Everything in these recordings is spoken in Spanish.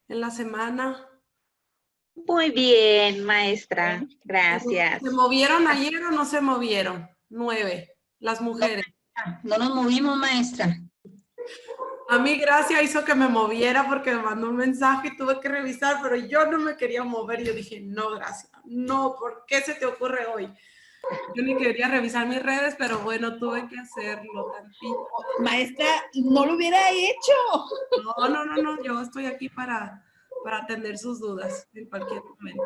en la semana? Muy bien, maestra. ¿Se Gracias. movieron ayer o no se movieron? 9, las No, mujeres. no nos movimos, maestra. A mí Gracia hizo que me moviera porque me mandó un mensaje y tuve que revisar, pero yo no me quería mover. Yo dije, no, Gracia, no, ¿por qué se te ocurre hoy? Yo ni quería revisar mis redes, pero bueno, tuve que hacerlo tantito. Maestra, no lo hubiera hecho. No, yo estoy aquí para atender sus dudas en cualquier momento.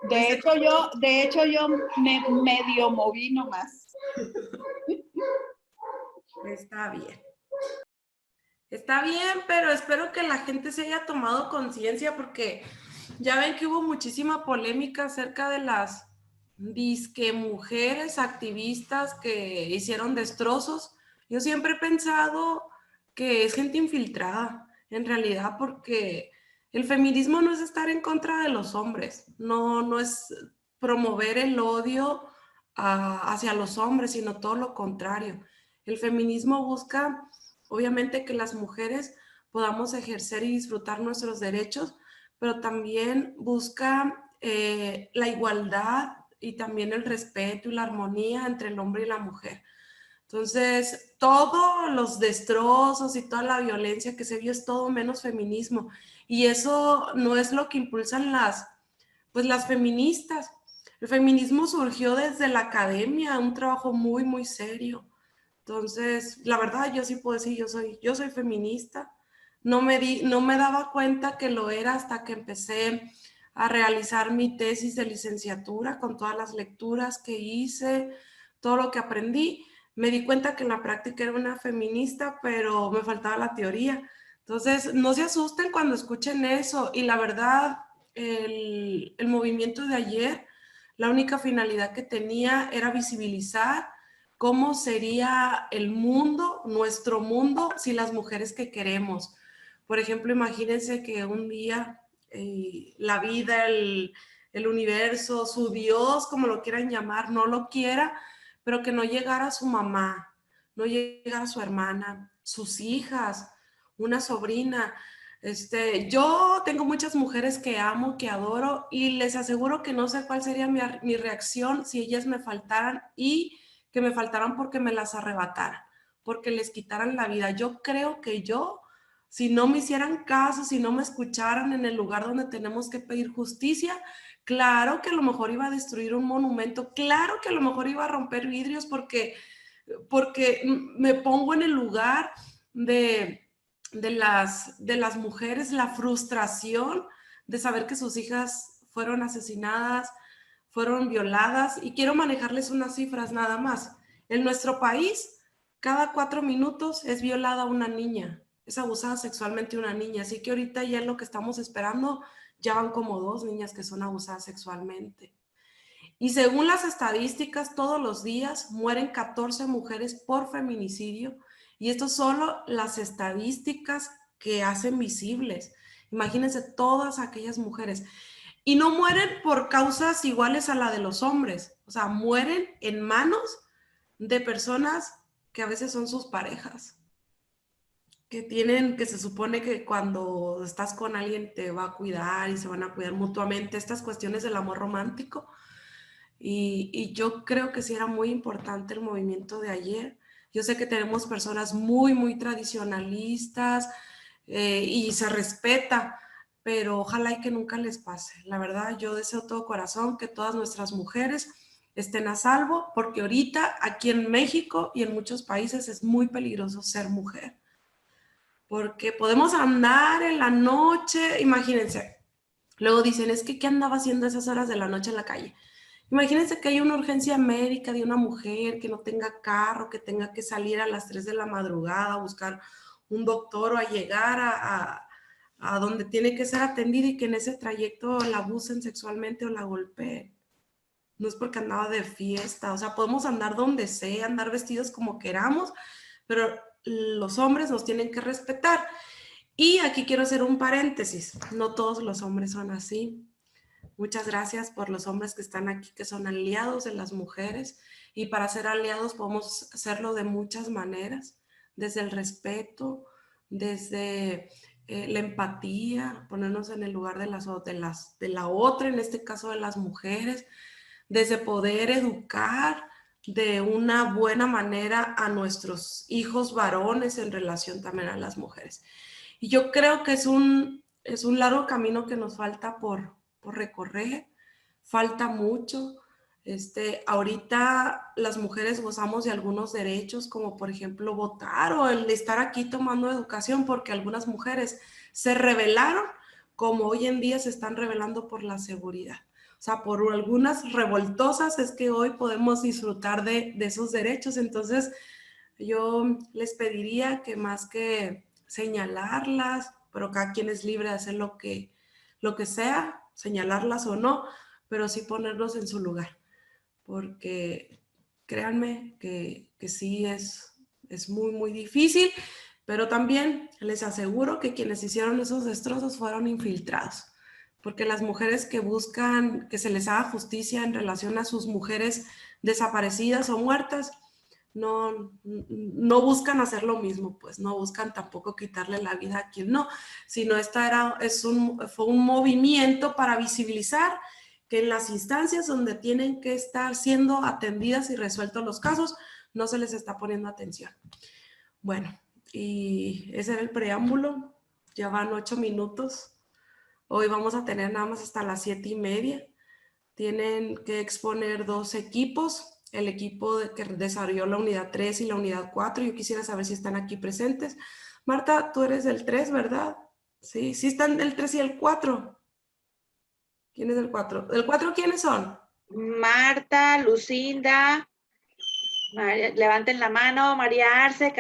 De hecho, yo me medio moví nomás. Está bien. Está bien, pero espero que la gente se haya tomado conciencia porque ya ven que hubo muchísima polémica acerca de las disque mujeres activistas que hicieron destrozos. Yo siempre he pensado que es gente infiltrada, en realidad, porque el feminismo no es estar en contra de los hombres, no es promover el odio hacia los hombres, sino todo lo contrario. El feminismo busca, obviamente, que las mujeres podamos ejercer y disfrutar nuestros derechos, pero también busca la igualdad y también el respeto y la armonía entre el hombre y la mujer. Entonces, todos los destrozos y toda la violencia que se vio es todo menos feminismo. Y eso no es lo que impulsan las feministas. El feminismo surgió desde la academia, un trabajo muy, muy serio. Entonces, la verdad, yo sí puedo decir, yo soy feminista. No me daba cuenta que lo era hasta que empecé a realizar mi tesis de licenciatura con todas las lecturas que hice, todo lo que aprendí. Me di cuenta que en la práctica era una feminista, pero me faltaba la teoría. Entonces, no se asusten cuando escuchen eso. Y la verdad, el movimiento de ayer, la única finalidad que tenía era visibilizar cómo sería el mundo, nuestro mundo, si las mujeres que queremos. Por ejemplo, imagínense que un día la vida, el universo, su Dios, como lo quieran llamar, no lo quiera, pero que no llegara su mamá, no llegara su hermana, sus hijas, una sobrina. Yo tengo muchas mujeres que amo, que adoro y les aseguro que no sé cuál sería mi reacción si ellas me faltaran y que me faltaran porque me las arrebataran, porque les quitaran la vida. Yo creo que si no me hicieran caso, si no me escucharan en el lugar donde tenemos que pedir justicia, claro que a lo mejor iba a destruir un monumento, claro que a lo mejor iba a romper vidrios porque me pongo en el lugar de las mujeres, la frustración de saber que sus hijas fueron asesinadas, fueron violadas, y quiero manejarles unas cifras nada más. En nuestro país, cada 4 minutos es violada una niña, es abusada sexualmente una niña, así que ahorita ya es lo que estamos esperando, ya van como 2 niñas que son abusadas sexualmente. Y según las estadísticas, todos los días mueren 14 mujeres por feminicidio, y esto solo las estadísticas que hacen visibles. Imagínense todas aquellas mujeres. Y no mueren por causas iguales a la de los hombres, o sea, mueren en manos de personas que a veces son sus parejas, que se supone que cuando estás con alguien te va a cuidar y se van a cuidar mutuamente, estas cuestiones del amor romántico. Y yo creo que sí era muy importante el movimiento de ayer. Yo sé que tenemos personas muy, muy tradicionalistas y se respeta, pero ojalá y que nunca les pase. La verdad, yo deseo de todo corazón que todas nuestras mujeres estén a salvo, porque ahorita aquí en México y en muchos países es muy peligroso ser mujer, porque podemos andar en la noche, imagínense, luego dicen, es que ¿qué andaba haciendo a esas horas de la noche en la calle? Imagínense que hay una urgencia médica de una mujer que no tenga carro, que tenga que salir a las 3 de la madrugada a buscar un doctor o a llegar a donde tiene que ser atendida, y que en ese trayecto la abusen sexualmente o la golpeen. No es porque andaba de fiesta, o sea, podemos andar donde sea, andar vestidos como queramos, pero los hombres nos tienen que respetar. Y aquí quiero hacer un paréntesis, no todos los hombres son así. Muchas gracias por los hombres que están aquí, que son aliados de las mujeres, y para ser aliados podemos hacerlo de muchas maneras, desde el respeto, desde la empatía, ponernos en el lugar de la otra, en este caso de las mujeres, desde poder educar de una buena manera a nuestros hijos varones en relación también a las mujeres. Y yo creo que es un largo camino que nos falta por recorrer, falta mucho. Ahorita las mujeres gozamos de algunos derechos, como por ejemplo votar o el de estar aquí tomando educación, porque algunas mujeres se rebelaron, como hoy en día se están rebelando por la seguridad. O sea, por algunas revoltosas es que hoy podemos disfrutar de esos derechos. Entonces, yo les pediría que más que señalarlas, pero cada quien es libre de hacer lo que sea, señalarlas o no, pero sí ponerlos en su lugar, porque créanme que sí es muy, muy difícil, pero también les aseguro que quienes hicieron esos destrozos fueron infiltrados, porque las mujeres que buscan que se les haga justicia en relación a sus mujeres desaparecidas o muertas, no buscan hacer lo mismo, pues no buscan tampoco quitarle la vida a quien no, sino fue un movimiento para visibilizar que en las instancias donde tienen que estar siendo atendidas y resueltos los casos, no se les está poniendo atención. Bueno, y ese era el preámbulo, ya van 8 minutos, hoy vamos a tener nada más hasta las 7:30, tienen que exponer 2 equipos, el equipo que desarrolló la unidad 3 y la unidad 4. Yo quisiera saber si están aquí presentes. Marta, tú eres del 3, ¿verdad? Sí, sí están del 3 y el 4. ¿Quién es del 4? ¿Del 4 quiénes son? Marta, Lucinda, levanten la mano, María Arce,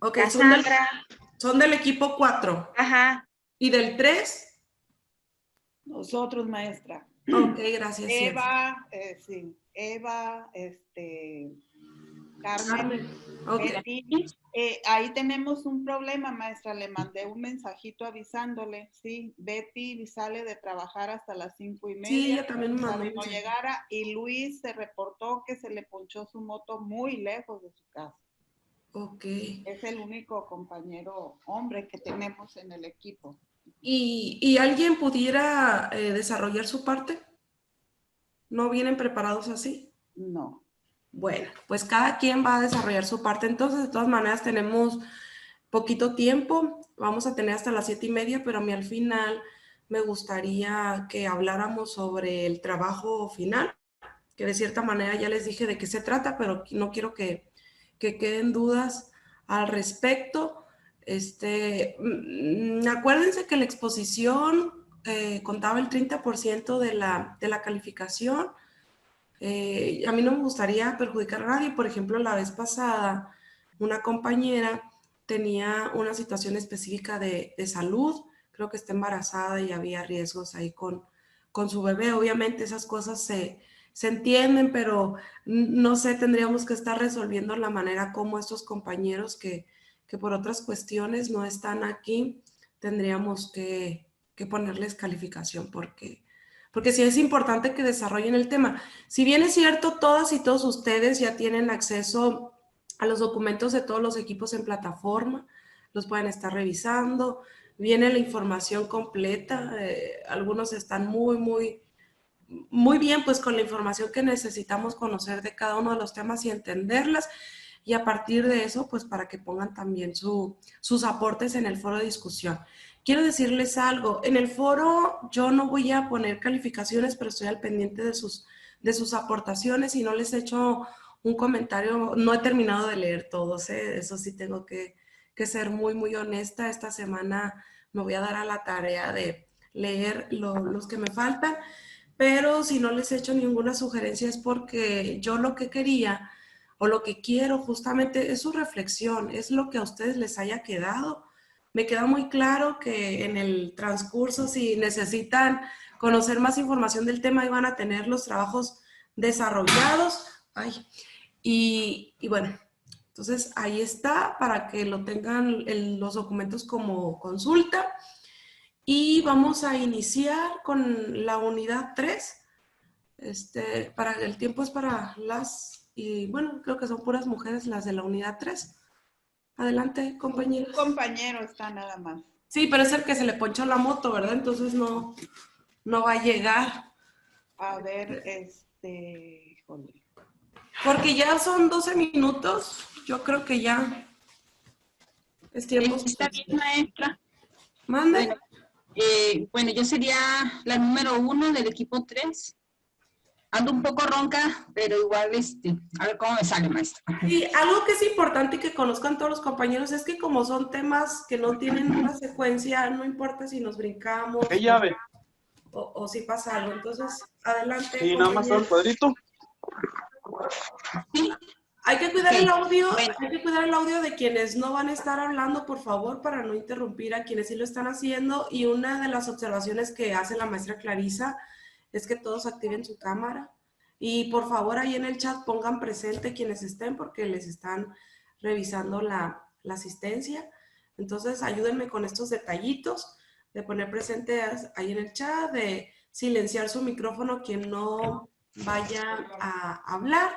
Okay, Cassandra. Son del equipo 4. Ajá. ¿Y del 3? Nosotros, maestra. Ok, gracias. Eva, sí, Eva, Carmen. Okay. Betty, ahí tenemos un problema, maestra. Le mandé un mensajito avisándole, sí. Betty sale de trabajar hasta las 5:30. Sí, ella también me mandó. No llegara, y Luis se reportó que se le ponchó su moto muy lejos de su casa. Ok. Es el único compañero hombre que tenemos en el equipo. ¿Y alguien pudiera desarrollar su parte? ¿No vienen preparados así? No. Bueno, pues cada quien va a desarrollar su parte. Entonces, de todas maneras, tenemos poquito tiempo. Vamos a tener hasta las 7:30, pero a mí al final me gustaría que habláramos sobre el trabajo final, que de cierta manera ya les dije de qué se trata, pero no quiero que queden dudas al respecto. Acuérdense que la exposición contaba el 30% de la calificación. A mí no me gustaría perjudicar a nadie. Por ejemplo, la vez pasada, una compañera tenía una situación específica de salud, creo que está embarazada y había riesgos ahí con su bebé. Obviamente esas cosas se entienden, pero no sé, tendríamos que estar resolviendo la manera como estos compañeros que por otras cuestiones no están aquí, tendríamos que ponerles calificación porque sí es importante que desarrollen el tema. Si bien es cierto, todas y todos ustedes ya tienen acceso a los documentos de todos los equipos en plataforma, los pueden estar revisando, viene la información completa, algunos están muy bien pues con la información que necesitamos conocer de cada uno de los temas y entenderlas, y a partir de eso pues para que pongan también sus aportes en el foro de discusión. Quiero decirles algo, en el foro yo no voy a poner calificaciones, pero estoy al pendiente de sus aportaciones y no les he hecho un comentario, no he terminado de leer todos, eso sí tengo que ser muy honesta. Esta semana me voy a dar a la tarea de leer los que me faltan, pero si no les he hecho ninguna sugerencia es porque yo lo que quería o lo que quiero justamente es su reflexión, es lo que a ustedes les haya quedado. Me queda muy claro que en el transcurso, si necesitan conocer más información del tema, iban a tener los trabajos desarrollados. Y bueno, entonces ahí está para que lo tengan los documentos como consulta. Y vamos a iniciar con la unidad 3. El tiempo es para y bueno, creo que son puras mujeres las de la unidad 3. Adelante, compañeros. Un compañero está nada más. Sí, pero es el que se le ponchó la moto, ¿verdad? Entonces no va a llegar. A ver, híjole. Porque ya son 12 minutos. Yo creo que ya es tiempo Está bien, suficiente. maestra. Mande. Bueno, yo sería la número 1 del equipo 3. Ando un poco ronca, pero igual, a ver cómo me sale, maestra. Y algo que es importante y que conozcan todos los compañeros es que como son temas que no tienen una secuencia, no importa si nos brincamos ¿Qué llave? o si pasa algo. Entonces, adelante. Sí, nada más todo el cuadrito. Sí, Hay que cuidar Ok, el audio, bueno. hay que cuidar el audio de quienes no van a estar hablando, por favor, para no interrumpir a quienes sí lo están haciendo. Y una de las observaciones que hace la maestra Clarisa es que todos activen su cámara. Y por favor, ahí en el chat pongan presente quienes estén porque les están revisando la asistencia. Entonces, ayúdenme con estos detallitos de poner presente ahí en el chat, de silenciar su micrófono quien no vaya a hablar.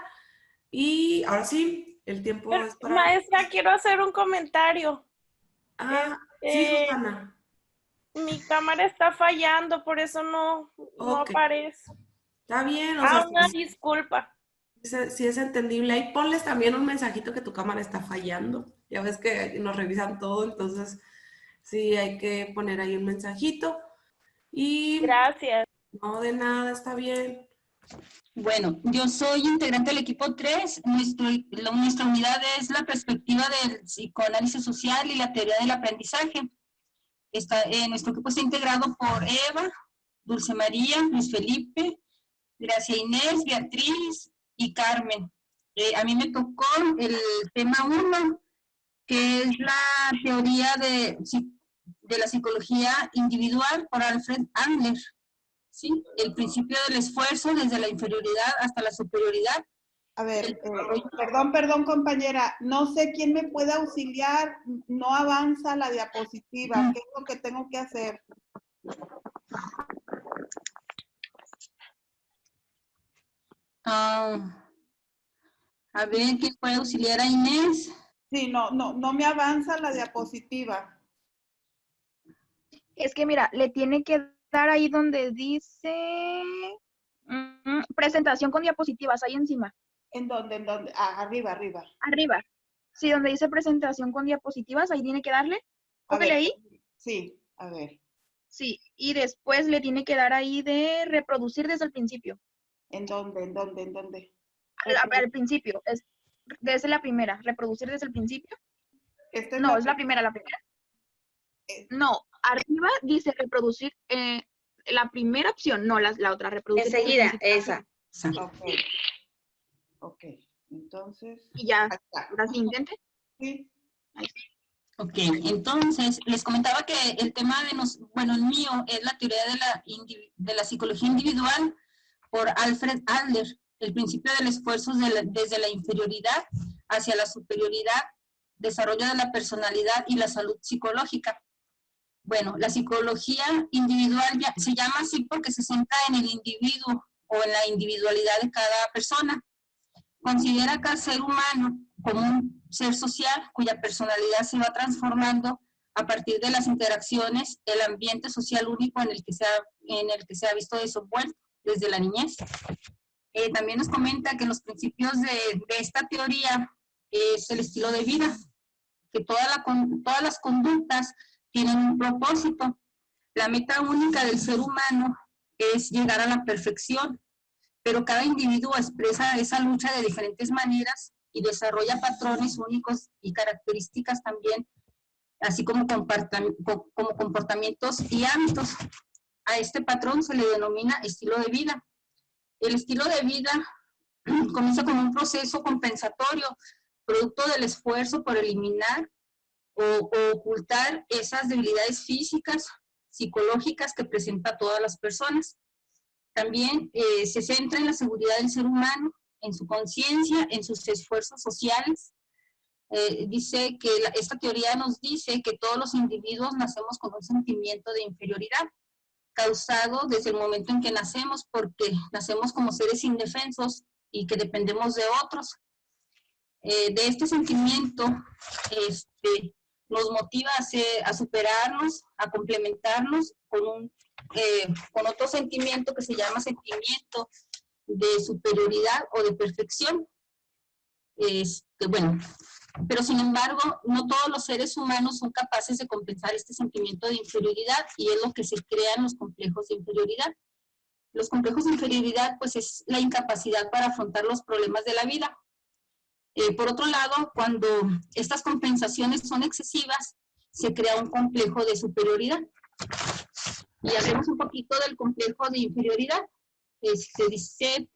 Y ahora sí, el tiempo es para... Maestra, quiero hacer un comentario. Sí, Susana. Mi cámara está fallando, por eso no Ok. aparece. Está bien, o sea, Una disculpa. sí es entendible. Ahí ponles también un mensajito que tu cámara está fallando. Ya ves que nos revisan todo, entonces sí hay que poner ahí un mensajito. Y Gracias. no, de nada, está bien. Bueno, yo soy integrante del equipo 3. Nuestra unidad es la perspectiva del psicoanálisis social y la teoría del aprendizaje. Nuestro equipo está integrado por Eva, Dulce María, Luis Felipe, Gracia Inés, Beatriz y Carmen. A mí me tocó el tema 1, que es la teoría de la psicología individual por Alfred Adler. ¿Sí? El principio del esfuerzo desde la inferioridad hasta la superioridad. A ver, perdón, compañera. No sé quién me puede auxiliar. No avanza la diapositiva. ¿Qué es lo que tengo que hacer? A ver, ¿quién puede auxiliar a Inés? Sí, no me avanza la diapositiva. Es que mira, le tiene que dar ahí donde dice presentación con diapositivas, ahí encima. ¿En dónde? Arriba. Arriba. Sí, donde dice presentación con diapositivas, ahí tiene que darle. Póngale ahí. Sí, a ver. Sí, y después le tiene que dar ahí de reproducir desde el principio. ¿En dónde? Al principio, desde la primera, reproducir desde el principio. No, es la primera. No, arriba dice reproducir, la primera opción, no, la otra, reproducir. Enseguida, esa. Ok, entonces. Y ya, ahora sí, intente. Sí. Ok, entonces, les comentaba que el tema el mío es la teoría de la psicología individual por Alfred Adler, el principio del esfuerzo desde la inferioridad hacia la superioridad, desarrollo de la personalidad y la salud psicológica. Bueno, la psicología individual se llama así porque se centra en el individuo o en la individualidad de cada persona. Considera a cada ser humano como un ser social cuya personalidad se va transformando a partir de las interacciones, el ambiente social único en el que se ha visto desenvuelto desde la niñez. También nos comenta que los principios de esta teoría es el estilo de vida, que todas las conductas tienen un propósito. La meta única del ser humano es llegar a la perfección, pero cada individuo expresa esa lucha de diferentes maneras y desarrolla patrones únicos y características también, así como comportamientos y hábitos. A este patrón se le denomina estilo de vida. El estilo de vida comienza con un proceso compensatorio, producto del esfuerzo por eliminar o ocultar esas debilidades físicas, psicológicas que presenta todas las personas. También se centra en la seguridad del ser humano, en su conciencia, en sus esfuerzos sociales. Dice que esta teoría nos dice que todos los individuos nacemos con un sentimiento de inferioridad, causado desde el momento en que nacemos, porque nacemos como seres indefensos y que dependemos de otros. De este sentimiento nos motiva a superarnos, a complementarnos con otro sentimiento que se llama sentimiento de superioridad o de perfección. Bueno, pero sin embargo, no todos los seres humanos son capaces de compensar este sentimiento de inferioridad y es lo que se crean los complejos de inferioridad. Los complejos de inferioridad, pues, es la incapacidad para afrontar los problemas de la vida. Por otro lado, cuando estas compensaciones son excesivas, se crea un complejo de superioridad. Y hablemos un poquito del complejo de inferioridad. Se dice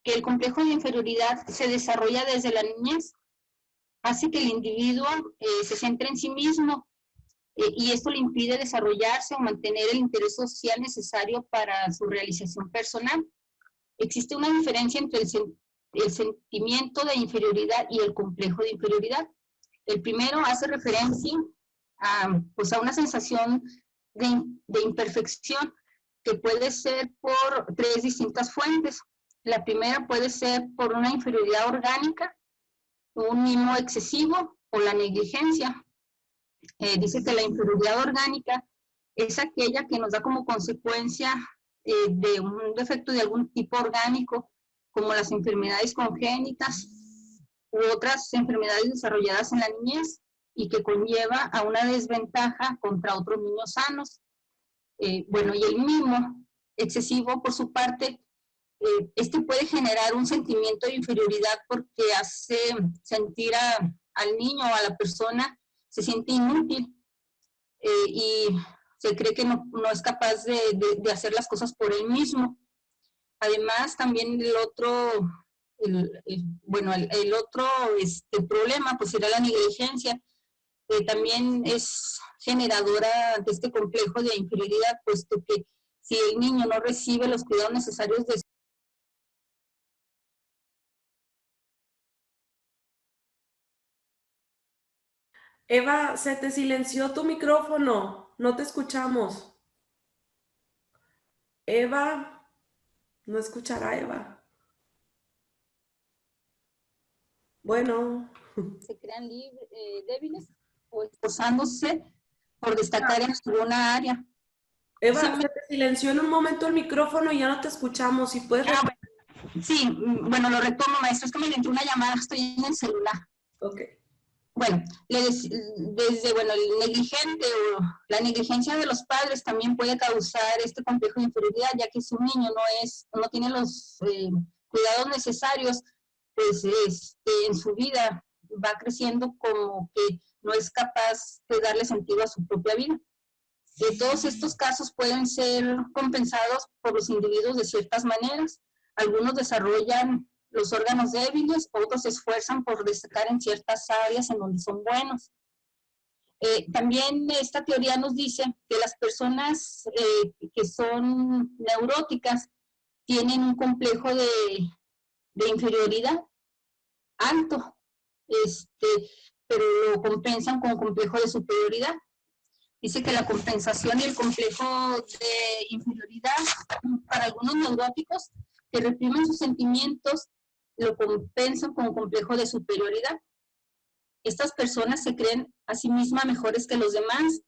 que el complejo de inferioridad se desarrolla desde la niñez, hace que el individuo se centre en sí mismo y esto le impide desarrollarse o mantener el interés social necesario para su realización personal. Existe una diferencia entre el sentimiento de inferioridad y el complejo de inferioridad. El primero hace referencia a una sensación de imperfección que puede ser por 3 distintas fuentes. La primera puede ser por una inferioridad orgánica, un mimo excesivo o la negligencia. Dice que la inferioridad orgánica es aquella que nos da como consecuencia de un defecto de algún tipo orgánico, como las enfermedades congénitas u otras enfermedades desarrolladas en la niñez y que conlleva a una desventaja contra otros niños sanos. Bueno, y el mimo excesivo, por su parte, este puede generar un sentimiento de inferioridad porque hace sentir al niño o a la persona, se siente inútil y se cree que no es capaz de hacer las cosas por él mismo. Además, también el otro problema pues será la negligencia, que también es generadora de este complejo de inferioridad, puesto que si el niño no recibe los cuidados necesarios de Eva, se te silenció tu micrófono, no te escuchamos. Eva, no escuchará Eva. Bueno. Se crean débiles o esforzándose por destacar en alguna área. Eva, se te silenció en un momento el micrófono y ya no te escuchamos. Si puedes... Sí, bueno, lo retomo, maestro, es que me entró una llamada, estoy en el celular. Ok. Bueno, el negligente o la negligencia de los padres también puede causar este complejo de inferioridad, ya que si un niño no tiene los cuidados necesarios, pues en su vida va creciendo como que no es capaz de darle sentido a su propia vida. Todos estos casos pueden ser compensados por los individuos de ciertas maneras. Algunos desarrollan los órganos débiles, otros se esfuerzan por destacar en ciertas áreas en donde son buenos. También esta teoría nos dice que las personas que son neuróticas tienen un complejo de inferioridad alto, pero lo compensan con complejo de superioridad. Dice que la compensación y el complejo de inferioridad para algunos neuróticos que reprimen sus sentimientos lo compensan con complejo de superioridad. Estas personas se creen a sí mismas mejores que los demás,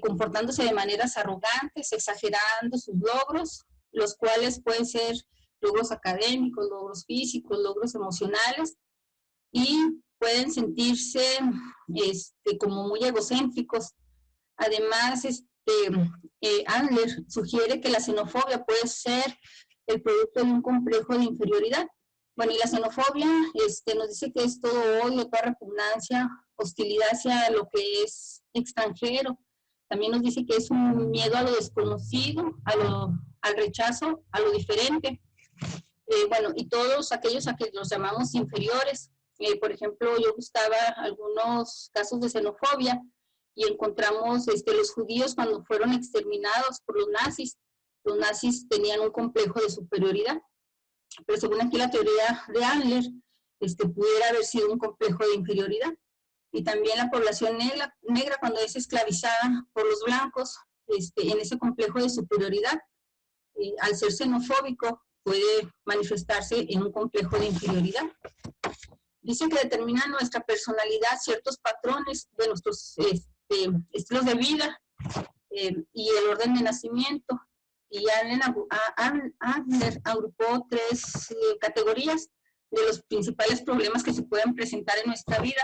comportándose de maneras arrogantes, exagerando sus logros, los cuales pueden ser logros académicos, logros físicos, logros emocionales, y pueden sentirse como muy egocéntricos. Además, Adler sugiere que la xenofobia puede ser el producto de un complejo de inferioridad. Bueno, y la xenofobia nos dice que es todo odio, toda repugnancia, hostilidad hacia lo que es extranjero. También nos dice que es un miedo a lo desconocido, al rechazo, a lo diferente. Bueno, y todos aquellos a que los llamamos inferiores. Por ejemplo, yo buscaba algunos casos de xenofobia y encontramos los judíos cuando fueron exterminados por los nazis. Los nazis tenían un complejo de superioridad, pero según aquí la teoría de Adler, pudiera haber sido un complejo de inferioridad. Y también la población negra cuando es esclavizada por los blancos, en ese complejo de superioridad, al ser xenofóbico, puede manifestarse en un complejo de inferioridad. dice que determina nuestra personalidad, ciertos patrones de nuestros estilos de vida y el orden de nacimiento. Y Adler agrupó 3 categorías de los principales problemas que se pueden presentar en nuestra vida.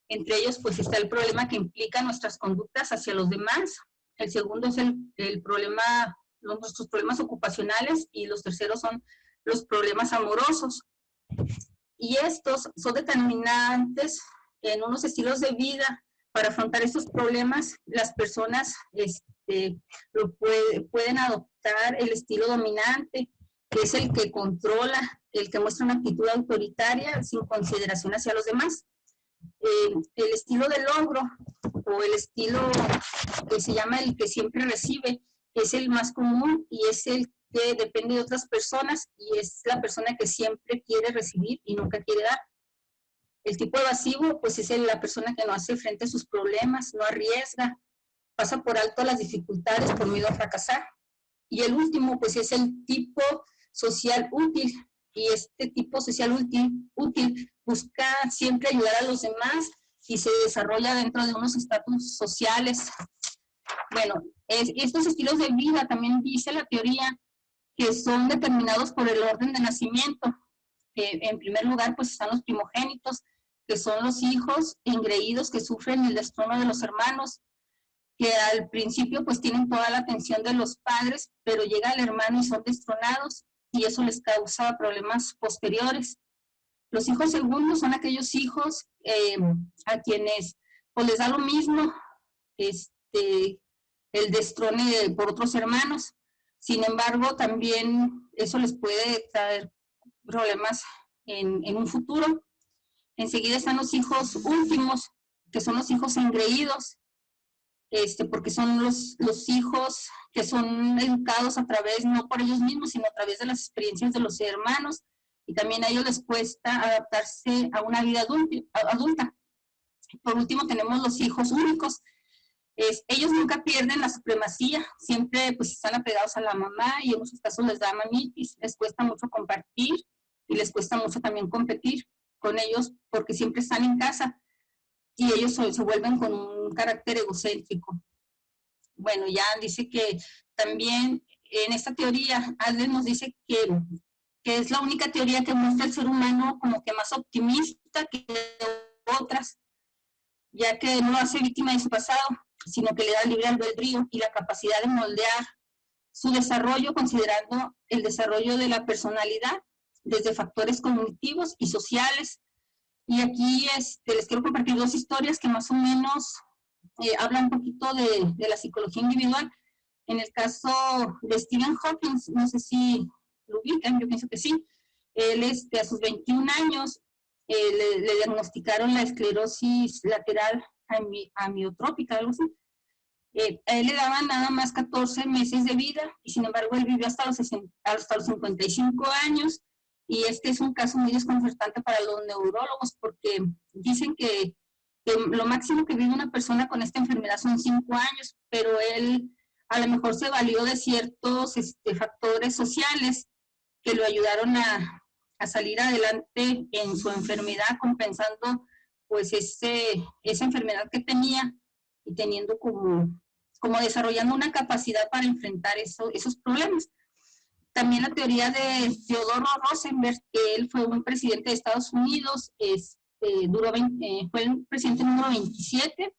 Entre ellos, pues, está el problema que implica nuestras conductas hacia los demás. El segundo es el problema, nuestros problemas ocupacionales, y los terceros son los problemas amorosos. Y estos son determinantes en unos estilos de vida. Para afrontar estos problemas, las personas pueden adoptar el estilo dominante, que es el que controla, el que muestra una actitud autoritaria sin consideración hacia los demás. El estilo de logro, o el estilo que se llama el que siempre recibe, es el más común y es el que depende de otras personas, y es la persona que siempre quiere recibir y nunca quiere dar. El tipo evasivo, pues, es la persona que no hace frente a sus problemas, no arriesga, pasa por alto las dificultades por miedo a fracasar. Y el último, pues, es el tipo social útil, y este tipo social útil busca siempre ayudar a los demás y se desarrolla dentro de unos estatus sociales. Bueno, estos estilos de vida también dice la teoría que son determinados por el orden de nacimiento. En primer lugar, pues, están los primogénitos, que son los hijos engreídos que sufren el destrono de los hermanos, que al principio, pues, tienen toda la atención de los padres, pero llega el hermano y son destronados, y eso les causa problemas posteriores. Los hijos segundos son aquellos hijos a quienes, pues, les da lo mismo el destrone por otros hermanos. Sin embargo, también eso les puede traer problemas en un futuro. Enseguida están los hijos últimos, que son los hijos engreídos, porque son los hijos que son educados a través, no por ellos mismos, sino a través de las experiencias de los hermanos, y también a ellos les cuesta adaptarse a una vida adulta. Por último, tenemos los hijos únicos. Ellos nunca pierden la supremacía, siempre, pues, están apegados a la mamá, y en muchos casos les da mamitis, les cuesta mucho compartir y les cuesta mucho también competir con ellos porque siempre están en casa, y ellos se vuelven con un carácter egocéntrico. Bueno, ya dice que también en esta teoría, Adler nos dice que es la única teoría que muestra al ser humano como que más optimista que otras, ya que no lo hace víctima de su pasado, sino que le da libre albedrío y la capacidad de moldear su desarrollo, considerando el desarrollo de la personalidad desde factores cognitivos y sociales. Y aquí les quiero compartir 2 historias que más o menos hablan un poquito de la psicología individual. En el caso de Stephen Hawking, no sé si lo ubican, yo pienso que sí. Él, a sus 21 años, le diagnosticaron la esclerosis lateral amiotrópica, algo así. A él le daban nada más 14 meses de vida, y sin embargo él vivió hasta los 55 años, y es un caso muy desconcertante para los neurólogos, porque dicen que lo máximo que vive una persona con esta enfermedad son 5 años, pero él a lo mejor se valió de ciertos factores sociales que lo ayudaron a salir adelante en su enfermedad, compensando, pues, esa enfermedad que tenía, y teniendo como desarrollando una capacidad para enfrentar esos problemas. También la teoría de Theodore Roosevelt, que él fue un presidente de Estados Unidos, fue el presidente número 27,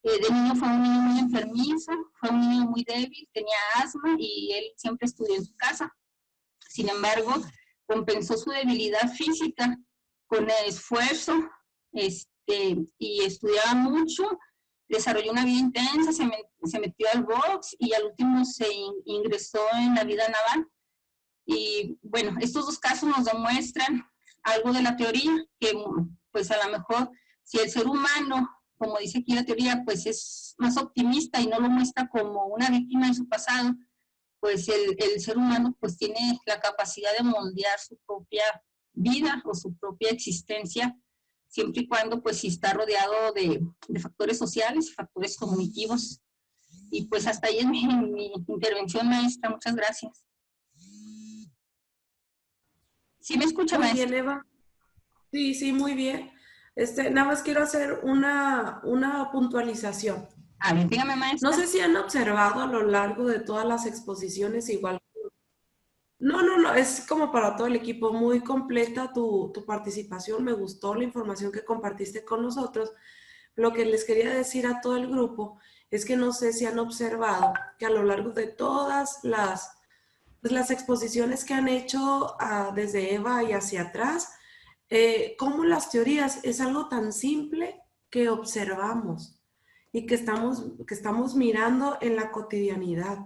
de niño fue un niño muy enfermizo, fue un niño muy débil, tenía asma, y él siempre estudió en su casa. Sin embargo, compensó su debilidad física con el esfuerzo, y estudiaba mucho, desarrolló una vida intensa, se metió al box, y al último se ingresó en la vida naval. Y bueno, estos 2 casos nos demuestran algo de la teoría, que, pues, a lo mejor si el ser humano, como dice aquí la teoría, pues es más optimista y no lo muestra como una víctima de su pasado, pues el ser humano, pues, tiene la capacidad de moldear su propia vida o su propia existencia, siempre y cuando, pues, si está rodeado de factores sociales y factores cognitivos. Y pues hasta ahí es mi intervención, maestra. Muchas gracias. ¿Sí me escucha, Muy maestra? bien, Eva. Sí, sí, muy bien. Nada más quiero hacer una puntualización. A ver, dígame, No maestra. sé si han observado a lo largo de todas las exposiciones, igual. No, es como para todo el equipo, muy completa tu participación, me gustó la información que compartiste con nosotros. Lo que les quería decir a todo el grupo es que no sé si han observado que a lo largo de todas las exposiciones que han hecho desde Eva y hacia atrás, cómo las teorías es algo tan simple que observamos y que estamos mirando en la cotidianidad.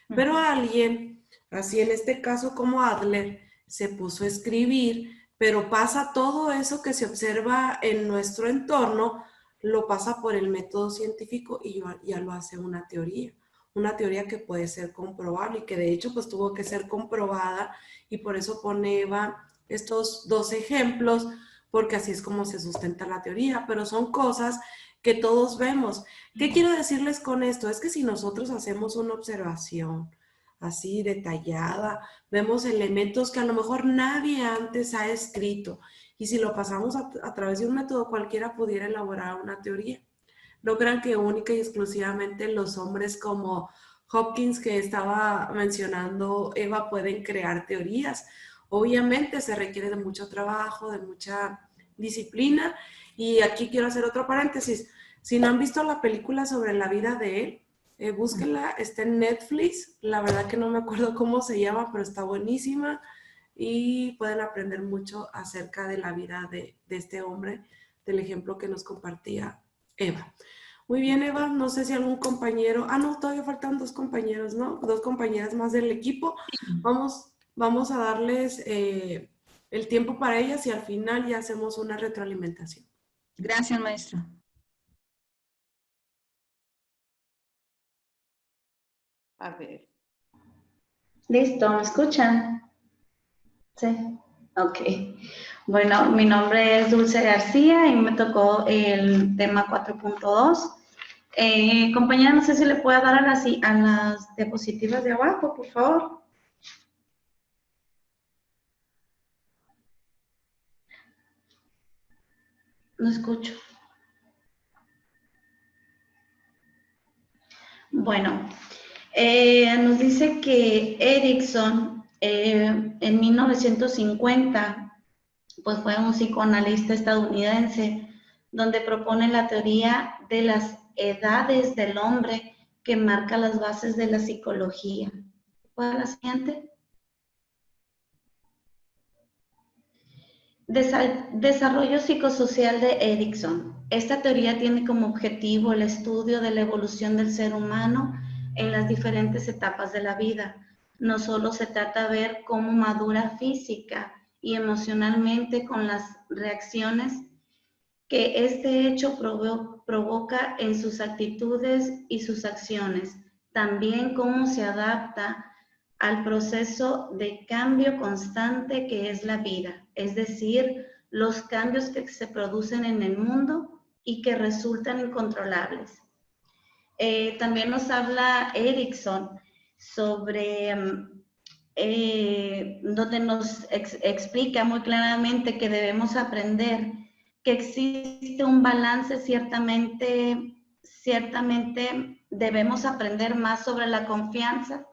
Pero alguien, así en este caso como Adler, se puso a escribir, pero pasa todo eso que se observa en nuestro entorno, lo pasa por el método científico y ya lo hace una teoría que puede ser comprobable y que de hecho pues tuvo que ser comprobada y por eso pone Eva estos dos ejemplos, porque así es como se sustenta la teoría, pero son cosas que todos vemos. ¿Qué quiero decirles con esto? Es que si nosotros hacemos una observación así detallada, vemos elementos que a lo mejor nadie antes ha escrito y si lo pasamos a través de un método cualquiera pudiera elaborar una teoría. No crean que única y exclusivamente los hombres como Hopkins que estaba mencionando Eva pueden crear teorías. Obviamente se requiere de mucho trabajo, de mucha disciplina y aquí quiero hacer otro paréntesis. Si no han visto la película sobre la vida de él, búsquenla, está en Netflix, la verdad que no me acuerdo cómo se llama, pero está buenísima y pueden aprender mucho acerca de la vida de este hombre, del ejemplo que nos compartía Eva. Muy bien, Eva, no sé si algún compañero, no, todavía faltan dos compañeros, ¿no? Dos compañeras más del equipo. Vamos a darles el tiempo para ellas y al final ya hacemos una retroalimentación. Gracias, maestra. A ver. Listo, ¿me escuchan? Sí, ok. Bueno, mi nombre es Dulce García y me tocó el tema 4.2. Compañera, no sé si le puedo dar a las diapositivas de abajo, por favor. No escucho. Bueno, nos dice que Erickson en 1950 pues fue un psicoanalista estadounidense donde propone la teoría de las edades del hombre que marca las bases de la psicología. ¿Puede la siguiente? Desarrollo psicosocial de Erickson. Esta teoría tiene como objetivo el estudio de la evolución del ser humano en las diferentes etapas de la vida. No solo se trata de ver cómo madura física y emocionalmente con las reacciones que este hecho provoca en sus actitudes y sus acciones, también cómo se adapta al proceso de cambio constante que es la vida, es decir, los cambios que se producen en el mundo y que resultan incontrolables. También nos habla Erickson sobre donde nos explica muy claramente que debemos aprender que existe un balance, ciertamente debemos aprender más sobre la confianza,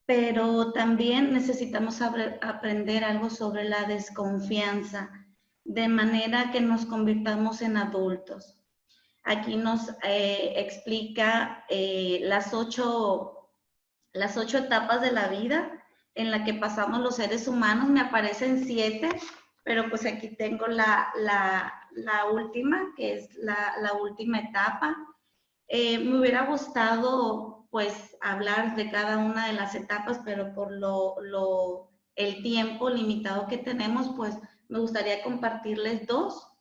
pero también necesitamos aprender algo sobre la desconfianza, de manera que nos convirtamos en adultos. Aquí nos explica las ocho etapas de la vida en la que pasamos los seres humanos. Me aparecen 7, pero pues aquí tengo la última, que es la última etapa. Me hubiera gustado pues hablar de cada una de las etapas, pero por el tiempo limitado que tenemos, pues me gustaría compartirles 2.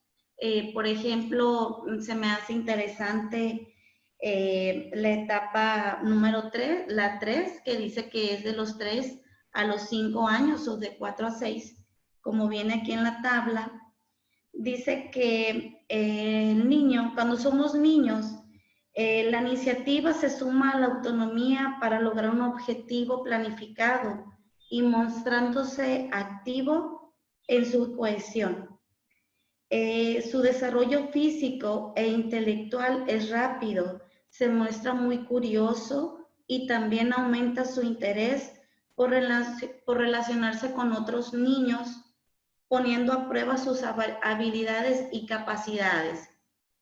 Por ejemplo, se me hace interesante la etapa número 3, la 3, que dice que es de los 3 a los 5 años o de 4 a 6, como viene aquí en la tabla. Dice que el niño, cuando somos niños, la iniciativa se suma a la autonomía para lograr un objetivo planificado y mostrándose activo en su cohesión. Su desarrollo físico e intelectual es rápido, se muestra muy curioso y también aumenta su interés por relacionarse con otros niños, poniendo a prueba sus habilidades y capacidades.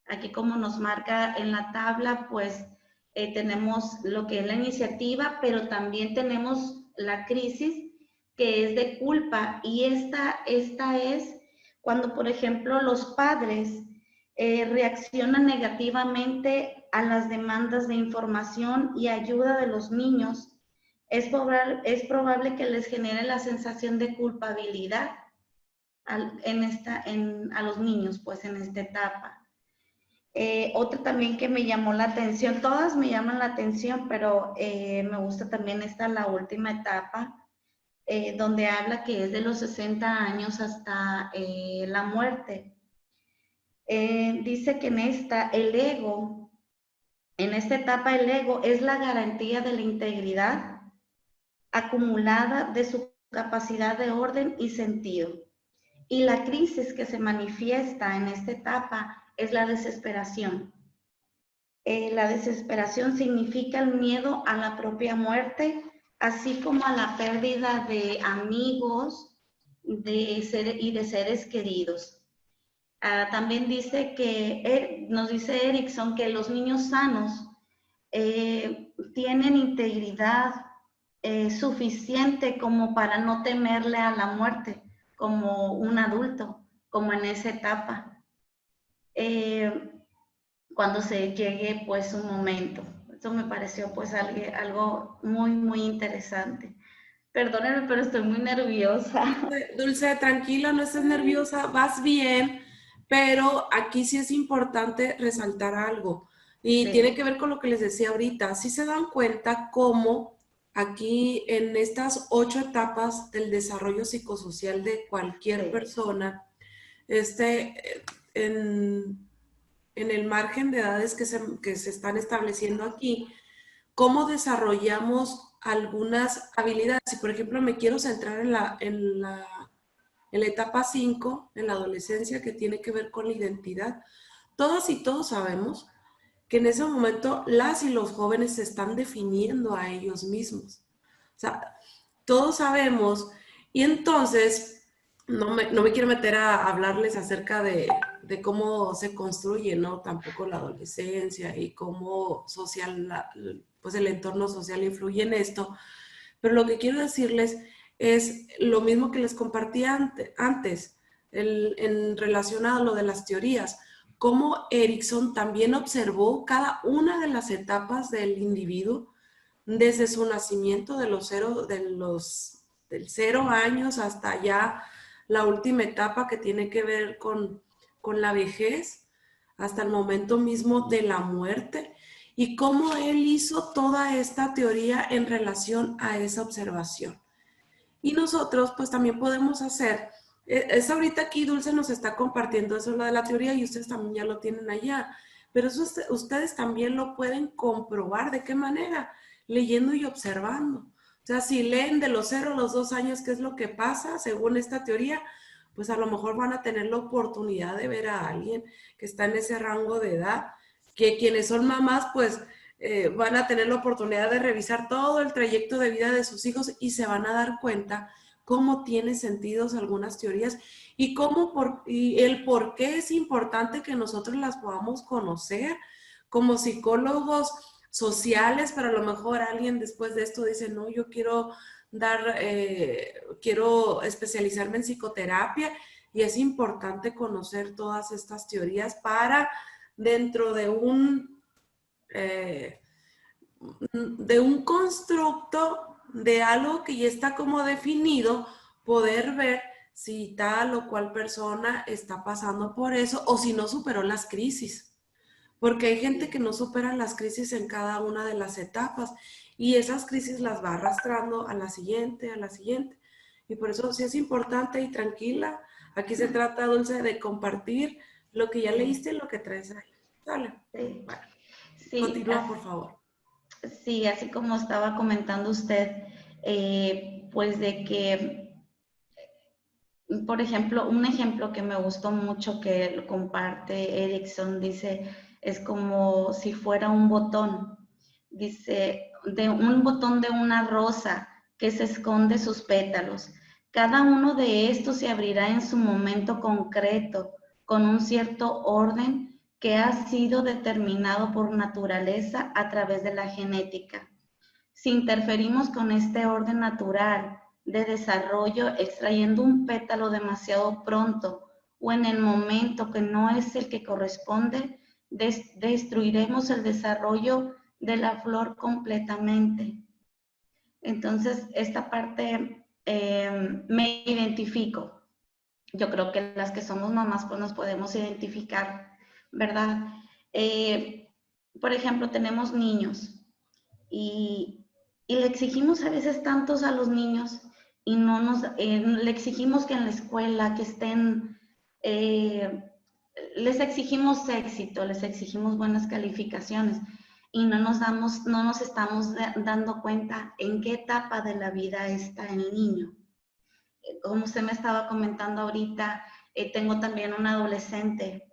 Aquí, como nos marca en la tabla, pues tenemos lo que es la iniciativa, pero también tenemos la crisis, que es de culpa, y esta es cuando, por ejemplo, los padres reaccionan negativamente a las demandas de información y ayuda de los niños. Es probable que les genere la sensación de culpabilidad a los niños, pues en esta etapa. Otra también que me llamó la atención, todas me llaman la atención, pero me gusta también la última etapa, donde habla que es de los 60 años hasta la muerte. Dice que en esta etapa el ego es la garantía de la integridad acumulada de su capacidad de orden y sentido. Y la crisis que se manifiesta en esta etapa es la desesperación. La desesperación significa el miedo a la propia muerte, así como a la pérdida de amigos y de seres queridos. También nos dice Erickson que los niños sanos tienen integridad suficiente como para no temerle a la muerte, como un adulto, como en esa etapa, cuando se llegue pues un momento. Eso me pareció pues algo muy, muy interesante. Perdónenme, pero estoy muy nerviosa. Dulce, tranquila, no estés nerviosa, vas bien, pero aquí sí es importante resaltar algo. Y Sí. tiene que ver con lo que les decía ahorita. Sí se dan cuenta cómo aquí en estas 8 etapas del desarrollo psicosocial de cualquier Sí. persona, en el margen de edades que se están estableciendo aquí, cómo desarrollamos algunas habilidades. Si, por ejemplo, me quiero centrar en la etapa 5, en la adolescencia, que tiene que ver con la identidad, todas y todos sabemos que en ese momento las y los jóvenes se están definiendo a ellos mismos. O sea, todos sabemos, y entonces no me quiero meter a hablarles acerca de cómo se construye, ¿no? Tampoco la adolescencia y cómo pues el entorno social influye en esto. Pero lo que quiero decirles es lo mismo que les compartí antes, en relacionado a lo de las teorías, cómo Erickson también observó cada una de las etapas del individuo desde su nacimiento del 0 años hasta ya la última etapa que tiene que ver con la vejez, hasta el momento mismo de la muerte, y cómo él hizo toda esta teoría en relación a esa observación. Y nosotros pues también podemos hacer, es ahorita aquí Dulce nos está compartiendo eso, lo de la teoría, y ustedes también ya lo tienen allá, pero eso ustedes también lo pueden comprobar. ¿De qué manera? Leyendo y observando. O sea, si leen de los 0 a los 2 años qué es lo que pasa según esta teoría, pues a lo mejor van a tener la oportunidad de ver a alguien que está en ese rango de edad, que quienes son mamás pues van a tener la oportunidad de revisar todo el trayecto de vida de sus hijos y se van a dar cuenta cómo tiene sentido algunas teorías y el por qué es importante que nosotros las podamos conocer como psicólogos sociales. Pero a lo mejor alguien después de esto dice, no, yo quiero especializarme en psicoterapia, y es importante conocer todas estas teorías para dentro de un constructo de algo que ya está como definido, poder ver si tal o cual persona está pasando por eso o si no superó las crisis. Porque hay gente que no supera las crisis en cada una de las etapas y esas crisis las va arrastrando a la siguiente, a la siguiente. Y por eso sí es importante y tranquila. Aquí se trata, Dulce, de compartir lo que ya leíste y lo que traes ahí. Dale. Sí. Bueno, Sí, continúa, por favor. Sí, así como estaba comentando usted, pues de que Por ejemplo, un ejemplo que me gustó mucho que lo comparte Erickson, dice, es como si fuera un botón. Dice, de un botón de una rosa que se esconde sus pétalos. Cada uno de estos se abrirá en su momento concreto, con un cierto orden que ha sido determinado por naturaleza a través de la genética. Si interferimos con este orden natural de desarrollo extrayendo un pétalo demasiado pronto o en el momento que no es el que corresponde, destruiremos el desarrollo de la flor completamente. Entonces, esta parte me identifico. Yo creo que las que somos mamás pues nos podemos identificar, ¿verdad? Por ejemplo, tenemos niños y le exigimos a veces tantos a los niños y no le exigimos que en la escuela, que estén, les exigimos éxito, les exigimos buenas calificaciones y no nos estamos dando cuenta en qué etapa de la vida está el niño. Como usted me estaba comentando ahorita, tengo también una adolescente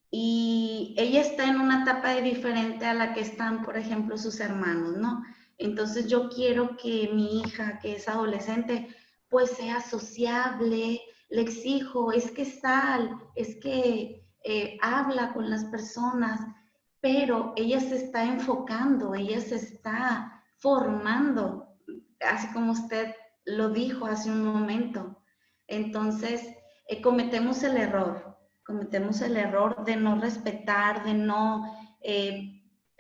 y ella está en una etapa diferente a la que están, por ejemplo, sus hermanos, ¿no? Entonces yo quiero que mi hija, que es adolescente, pues sea sociable, le exijo, es que sal, es que habla con las personas, pero ella se está enfocando, ella se está formando, así como usted lo dijo hace un momento. Entonces, cometemos el error de no respetar, de no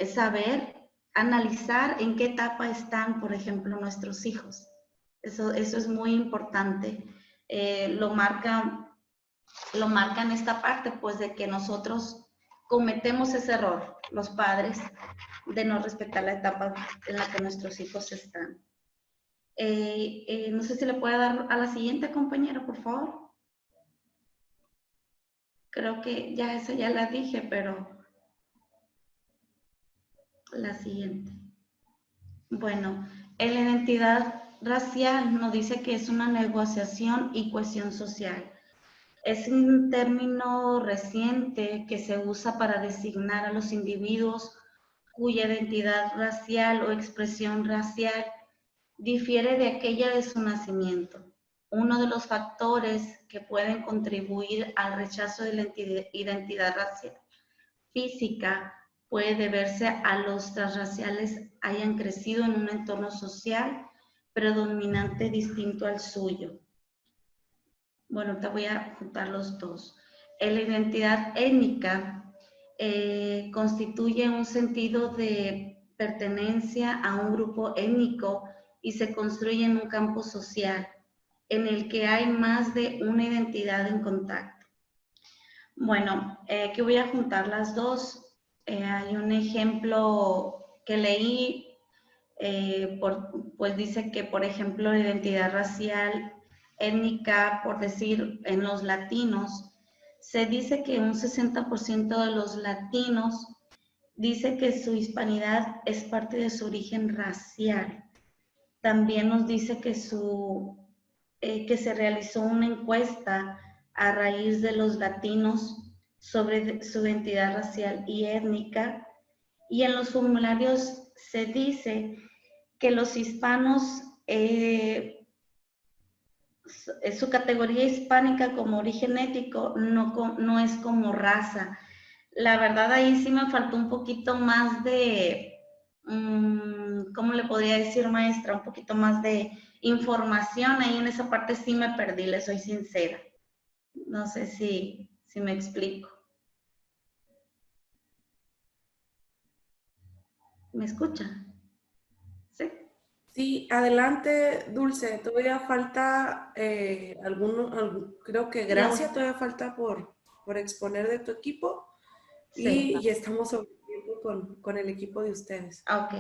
saber analizar en qué etapa están, por ejemplo, nuestros hijos. Eso es muy importante. Lo marca en esta parte, pues, de que nosotros cometemos ese error, los padres, de no respetar la etapa en la que nuestros hijos están. No sé si le puede dar a la siguiente, compañera, por favor. Creo que ya esa ya la dije, pero la siguiente. Bueno, en la identidad racial nos dice que es una negociación y cohesión social. Es un término reciente que se usa para designar a los individuos cuya identidad racial o expresión racial difiere de aquella de su nacimiento. Uno de los factores que pueden contribuir al rechazo de la identidad racial física puede deberse a los transraciales hayan crecido en un entorno social predominante distinto al suyo. Bueno, te voy a juntar los dos. La identidad étnica constituye un sentido de pertenencia a un grupo étnico y se construye en un campo social en el que hay más de una identidad en contacto. Bueno, aquí voy a juntar las dos. Hay un ejemplo que leí, pues dice que, por ejemplo, la identidad racial étnica, por decir, en los latinos, se dice que un 60% de los latinos dice que su hispanidad es parte de su origen racial. También nos dice que que se realizó una encuesta a raíz de los latinos sobre su identidad racial y étnica, y en los formularios se dice que los hispanos, su categoría hispánica como origen étnico no es como raza. La verdad ahí sí me faltó un poquito más de, ¿cómo le podría decir, maestra? Un poquito más de información, ahí en esa parte sí me perdí, le soy sincera. No sé si me explico. ¿Me escucha? ¿Sí? Sí, adelante, Dulce. Todavía falta creo que Gracia todavía falta por exponer de tu equipo. Sí. Y ya estamos sobre tiempo con el equipo de ustedes. Ok.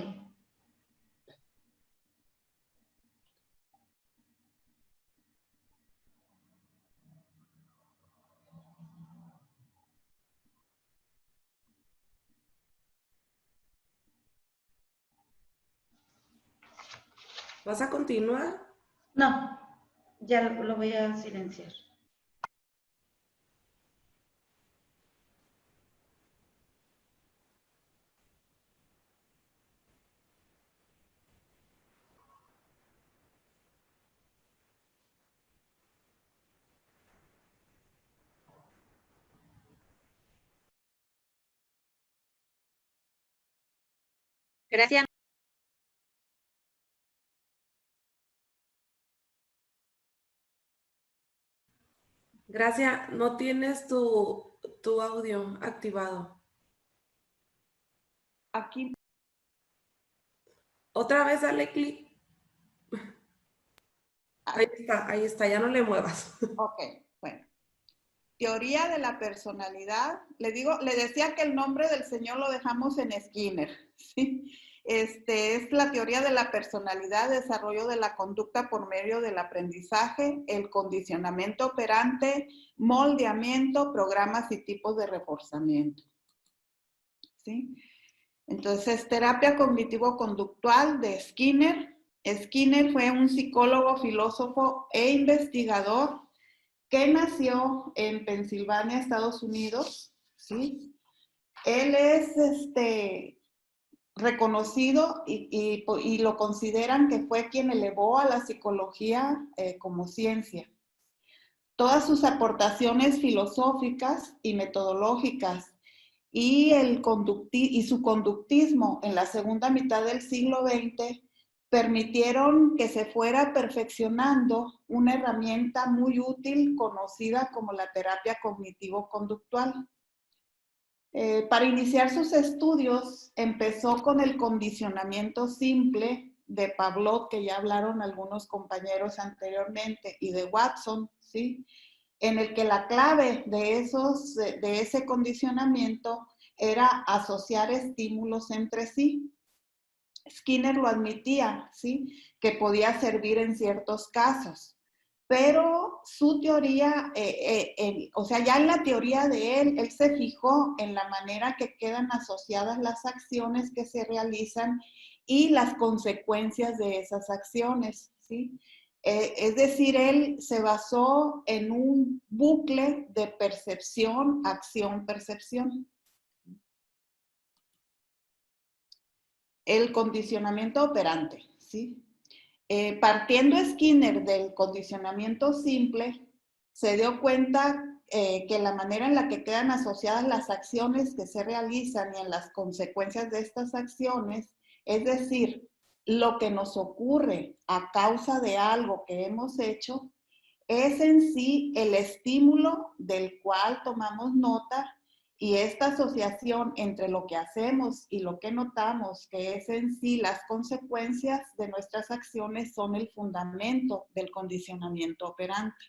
¿Vas a continuar? No. Ya lo voy a silenciar. Gracias. Gracias, no tienes tu audio activado. Aquí, Otra vez dale clic. Ahí está, ya no le muevas. ok, bueno. Teoría de la personalidad. Le decía que el nombre del señor lo dejamos en Skinner, ¿sí? Es la teoría de la personalidad, desarrollo de la conducta por medio del aprendizaje, el condicionamiento operante, moldeamiento, programas y tipos de reforzamiento, ¿sí? Entonces, terapia cognitivo-conductual de Skinner. Skinner fue un psicólogo, filósofo e investigador que nació en Pensilvania, Estados Unidos, ¿sí? Él es reconocido y lo consideran que fue quien elevó a la psicología como ciencia. Todas sus aportaciones filosóficas y metodológicas y su conductismo en la segunda mitad del siglo XX permitieron que se fuera perfeccionando una herramienta muy útil conocida como la terapia cognitivo-conductual. Para iniciar sus estudios, empezó con el condicionamiento simple de Pavlov, que ya hablaron algunos compañeros anteriormente, y de Watson, ¿sí? En el que la clave de ese condicionamiento era asociar estímulos entre sí. Skinner lo admitía, ¿sí? Que podía servir en ciertos casos, pero su teoría, o sea, ya en la teoría de él se fijó en la manera que quedan asociadas las acciones que se realizan y las consecuencias de esas acciones, ¿sí? Es decir, él se basó en un bucle de percepción, acción, percepción. El condicionamiento operante, ¿sí? Partiendo Skinner del condicionamiento simple, se dio cuenta que la manera en la que quedan asociadas las acciones que se realizan y en las consecuencias de estas acciones, es decir, lo que nos ocurre a causa de algo que hemos hecho, es en sí el estímulo del cual tomamos nota, y esta asociación entre lo que hacemos y lo que notamos, que es en sí las consecuencias de nuestras acciones, son el fundamento del condicionamiento operante.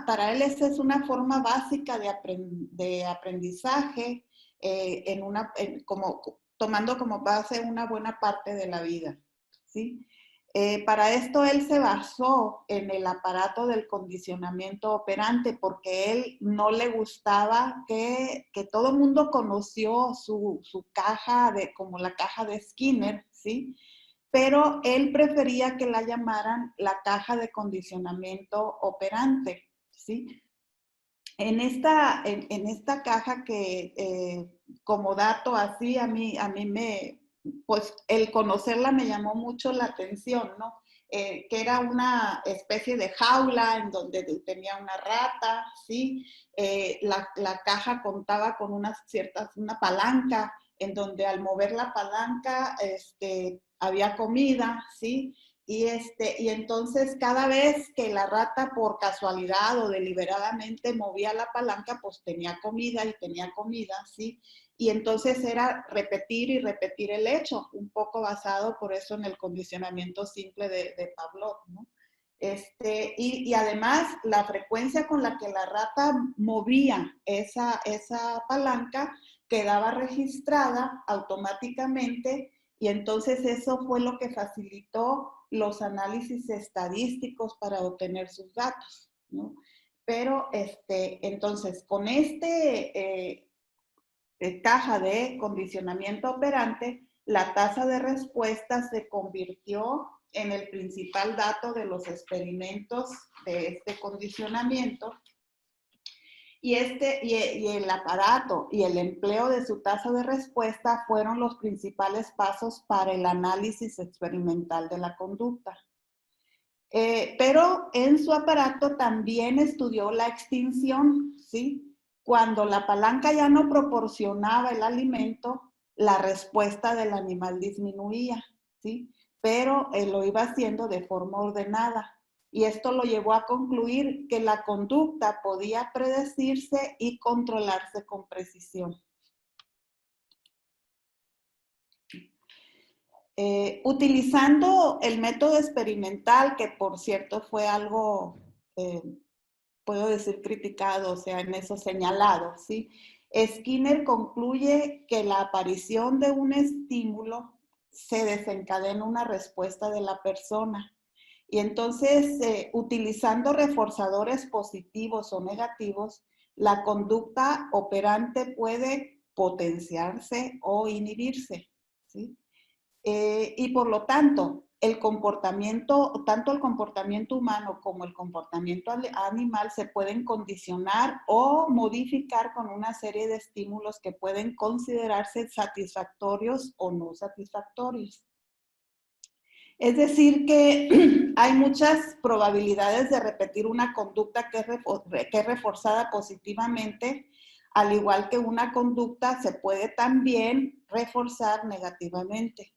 Para él esa es una forma básica de aprendizaje, tomando como base una buena parte de la vida, ¿sí? Para esto él se basó en el aparato del condicionamiento operante, porque él no le gustaba que todo el mundo conoció su caja, como la caja de Skinner, ¿sí? Pero él prefería que la llamaran la caja de condicionamiento operante, ¿sí? En esta caja que, como dato así, a mí pues el conocerla me llamó mucho la atención, ¿no? Que era una especie de jaula en donde tenía una rata, ¿sí? La caja contaba con una palanca, en donde al mover la palanca había comida, ¿sí? Y entonces cada vez que la rata por casualidad o deliberadamente movía la palanca, pues tenía comida y tenía comida, ¿sí? Y entonces era repetir y repetir el hecho, un poco basado por eso en el condicionamiento simple de Pavlov, ¿no? Y además la frecuencia con la que la rata movía esa palanca quedaba registrada automáticamente, y entonces eso fue lo que facilitó los análisis estadísticos para obtener sus datos, ¿no? Pero entonces con caja de condicionamiento operante, la tasa de respuesta se convirtió en el principal dato de los experimentos de este condicionamiento. Y el aparato y el empleo de su tasa de respuesta fueron los principales pasos para el análisis experimental de la conducta. Pero en su aparato también estudió la extinción, ¿sí? Cuando la palanca ya no proporcionaba el alimento, la respuesta del animal disminuía, ¿sí? Pero lo iba haciendo de forma ordenada. Y esto lo llevó a concluir que la conducta podía predecirse y controlarse con precisión. Utilizando el método experimental, que por cierto fue algo, puedo decir criticado, o sea, en eso señalado, ¿sí? Skinner concluye que la aparición de un estímulo se desencadena una respuesta de la persona. Y entonces, utilizando reforzadores positivos o negativos, la conducta operante puede potenciarse o inhibirse, ¿sí? Y por lo tanto, tanto el comportamiento humano como el comportamiento animal se pueden condicionar o modificar con una serie de estímulos que pueden considerarse satisfactorios o no satisfactorios. Es decir, que hay muchas probabilidades de repetir una conducta que es reforzada positivamente, al igual que una conducta se puede también reforzar negativamente.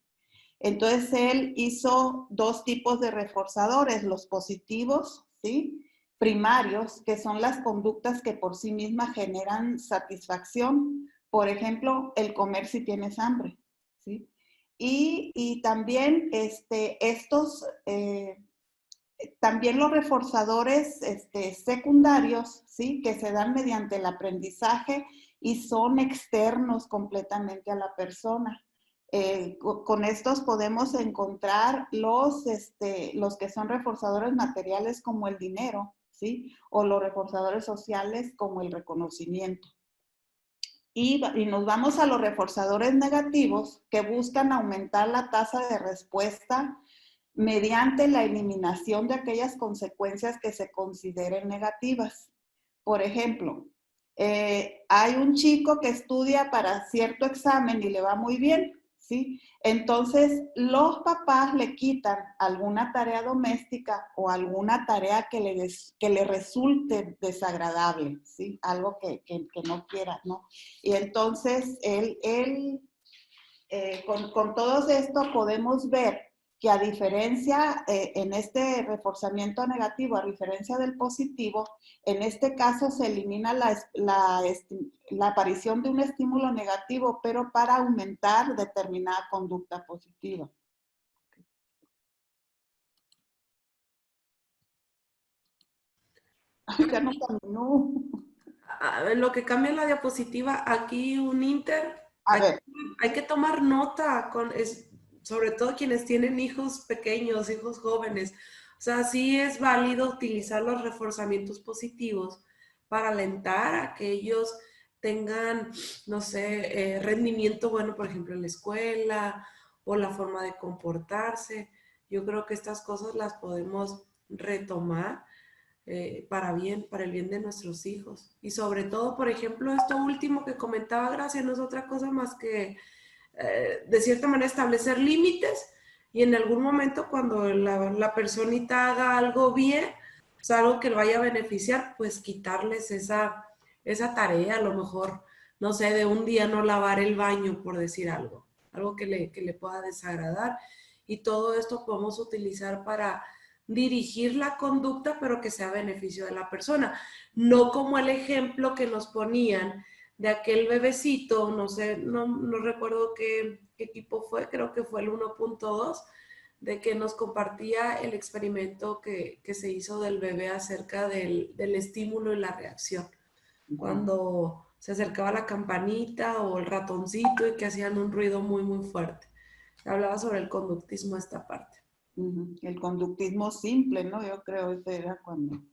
Entonces, él hizo dos tipos de reforzadores, los positivos, ¿sí? Primarios, que son las conductas que por sí mismas generan satisfacción. Por ejemplo, el comer si tienes hambre, ¿sí? Y también también los reforzadores secundarios, ¿sí? Que se dan mediante el aprendizaje y son externos completamente a la persona. Con estos podemos encontrar los que son reforzadores materiales como el dinero, ¿sí? O los reforzadores sociales como el reconocimiento. Y nos vamos a los reforzadores negativos que buscan aumentar la tasa de respuesta mediante la eliminación de aquellas consecuencias que se consideren negativas. Por ejemplo, hay un chico que estudia para cierto examen y le va muy bien, ¿sí? Entonces, los papás le quitan alguna tarea doméstica o alguna tarea que le resulte desagradable, ¿sí? Algo que no quiera, ¿no? Y entonces, con todo esto podemos ver que a diferencia, en este reforzamiento negativo, a diferencia del positivo, en este caso se elimina la aparición de un estímulo negativo, pero para aumentar determinada conducta positiva. Ay, ya no terminó. Lo que cambia la diapositiva, aquí un inter, hay que tomar nota, sobre todo quienes tienen hijos pequeños, hijos jóvenes. O sea, sí es válido utilizar los reforzamientos positivos para alentar a que ellos tengan, no sé, rendimiento bueno, por ejemplo, en la escuela o la forma de comportarse. Yo creo que estas cosas las podemos retomar para el bien de nuestros hijos. Y sobre todo, por ejemplo, esto último que comentaba Gracia no es otra cosa más que, de cierta manera, establecer límites y en algún momento cuando la personita haga algo bien, pues algo que le vaya a beneficiar, pues quitarles esa tarea, a lo mejor, no sé, de un día no lavar el baño, por decir algo que le pueda desagradar. Y todo esto podemos utilizar para dirigir la conducta, pero que sea a beneficio de la persona. No como el ejemplo que nos ponían de aquel bebecito, no sé, no recuerdo qué equipo fue, creo que fue el 1.2, de que nos compartía el experimento que se hizo del bebé acerca del estímulo y la reacción. Cuando se acercaba la campanita o el ratoncito y que hacían un ruido muy, muy fuerte. Hablaba sobre el conductismo esta parte. El conductismo simple, ¿no? Yo creo que era cuando...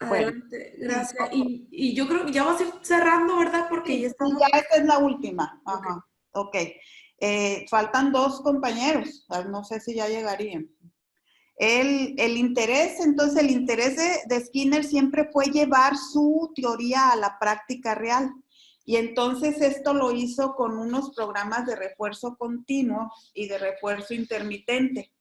Adelante, gracias. Y yo creo que ya vas a ir cerrando, ¿verdad? Porque sí, ya estamos... ya esta es la última. Ajá. Ok. Faltan dos compañeros. No sé si ya llegarían. El interés de Skinner siempre fue llevar su teoría a la práctica real. Y entonces esto lo hizo con unos programas de refuerzo continuo y de refuerzo intermitente.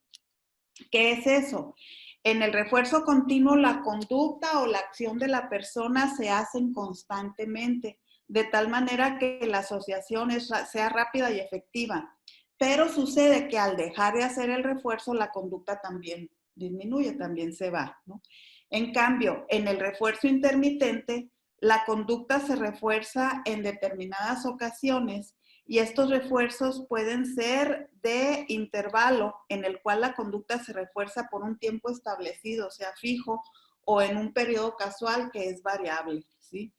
¿Qué es eso? En el refuerzo continuo, la conducta o la acción de la persona se hacen constantemente, de tal manera que la asociación sea rápida y efectiva. Pero sucede que al dejar de hacer el refuerzo, la conducta también disminuye, también se va, ¿no? En cambio, en el refuerzo intermitente, la conducta se refuerza en determinadas ocasiones y estos refuerzos pueden ser de intervalo en el cual la conducta se refuerza por un tiempo establecido, o sea, fijo, o en un periodo casual que es variable, ¿sí?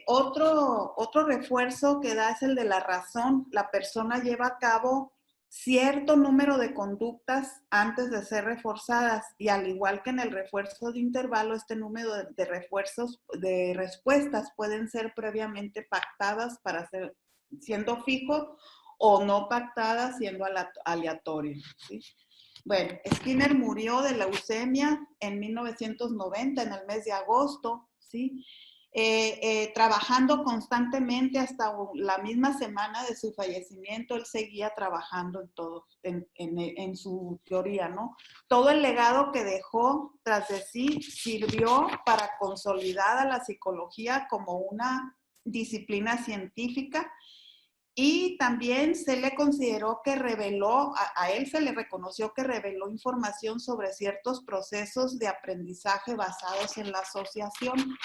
Otro refuerzo que da es el de la razón. La persona lleva a cabo cierto número de conductas antes de ser reforzadas y al igual que en el refuerzo de intervalo, este número de respuestas pueden ser previamente pactadas para ser siendo fijo o no pactadas siendo aleatorio, ¿sí? Bueno, Skinner murió de leucemia en 1990, en el mes de agosto, ¿sí? Trabajando constantemente hasta la misma semana de su fallecimiento, él seguía trabajando en su teoría, ¿no? Todo el legado que dejó tras de sí sirvió para consolidar a la psicología como una disciplina científica y también se le consideró que reveló, a él se le reconoció que reveló información sobre ciertos procesos de aprendizaje basados en la asociación.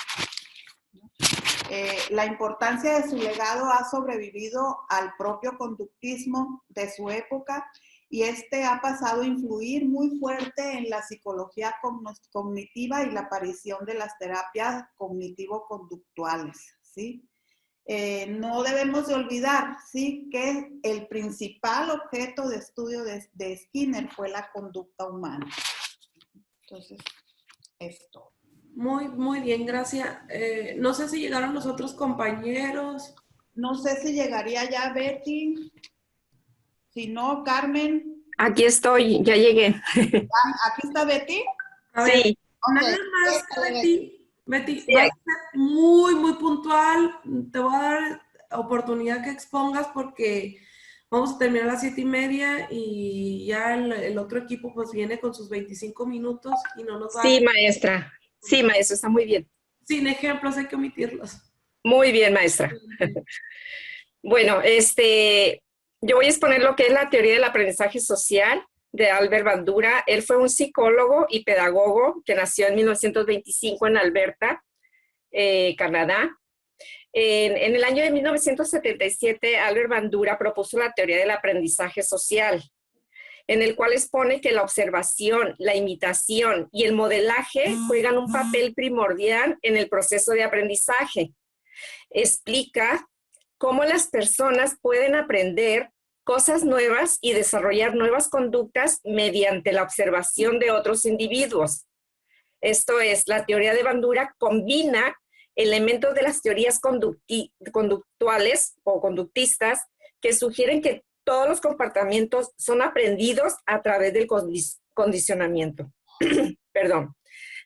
La importancia de su legado ha sobrevivido al propio conductismo de su época y este ha pasado a influir muy fuerte en la psicología cognitiva y la aparición de las terapias cognitivo-conductuales, ¿sí? No debemos de olvidar, ¿sí?, que el principal objeto de estudio de Skinner fue la conducta humana. Entonces, esto. Muy bien, gracias. No sé si llegaron los otros compañeros. No sé si llegaría ya Betty. Si no, Carmen. Aquí estoy, ya llegué. ¿Aquí está Betty? A ver, Sí. nada Ok. más, Betty, Sí, vas a ser muy puntual. Te voy a dar oportunidad que expongas porque vamos a terminar a las 7:30 y ya el otro equipo pues viene con sus 25 minutos y no nos va a... Sí, maestra. Sí, maestra, está muy bien. Sin ejemplos hay que omitirlos. Muy bien, maestra. Bueno, yo voy a exponer lo que es la teoría del aprendizaje social de Albert Bandura. Él fue un psicólogo y pedagogo que nació en 1925 en Alberta, Canadá. En el año de 1977, Albert Bandura propuso la teoría del aprendizaje social, en el cual expone que la observación, la imitación y el modelaje juegan un papel primordial en el proceso de aprendizaje. Explica cómo las personas pueden aprender cosas nuevas y desarrollar nuevas conductas mediante la observación de otros individuos. Esto es, la teoría de Bandura combina elementos de las teorías conductuales o conductistas que sugieren que todos los comportamientos son aprendidos a través del condicionamiento. Perdón,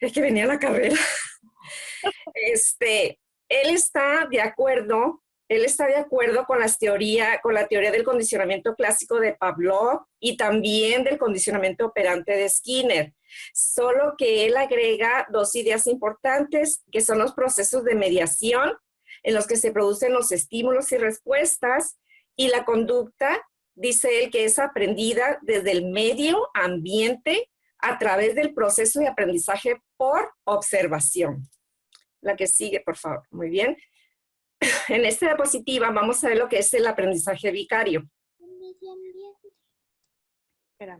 es que venía la carrera. Él está de acuerdo con la teoría del condicionamiento clásico de Pavlov y también del condicionamiento operante de Skinner, solo que él agrega dos ideas importantes, que son los procesos de mediación, en los que se producen los estímulos y respuestas, y la conducta, dice él, que es aprendida desde el medio ambiente a través del proceso de aprendizaje por observación. La que sigue, por favor. Muy bien. En esta diapositiva vamos a ver lo que es el aprendizaje vicario.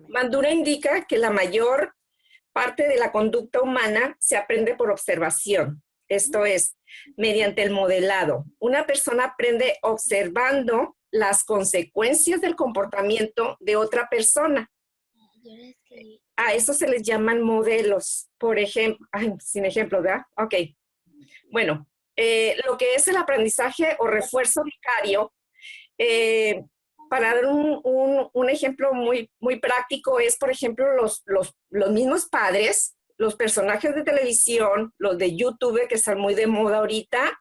Bandura indica que la mayor parte de la conducta humana se aprende por observación. Esto es, mediante el modelado. Una persona aprende observando las consecuencias del comportamiento de otra persona. A eso se les llaman modelos. Por ejemplo, sin ejemplo, ¿verdad? Ok. Bueno, lo que es el aprendizaje o refuerzo vicario para dar un ejemplo muy, muy práctico, es, por ejemplo, los mismos padres, los personajes de televisión, los de YouTube que están muy de moda ahorita,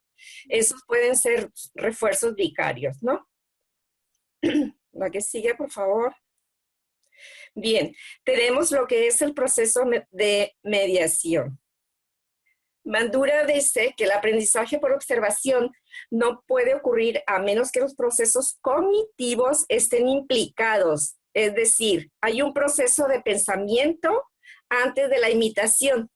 esos pueden ser refuerzos vicarios, ¿no? La que sigue, por favor. Bien, tenemos lo que es el proceso de mediación. Bandura dice que el aprendizaje por observación no puede ocurrir a menos que los procesos cognitivos estén implicados. Es decir, hay un proceso de pensamiento antes de la imitación.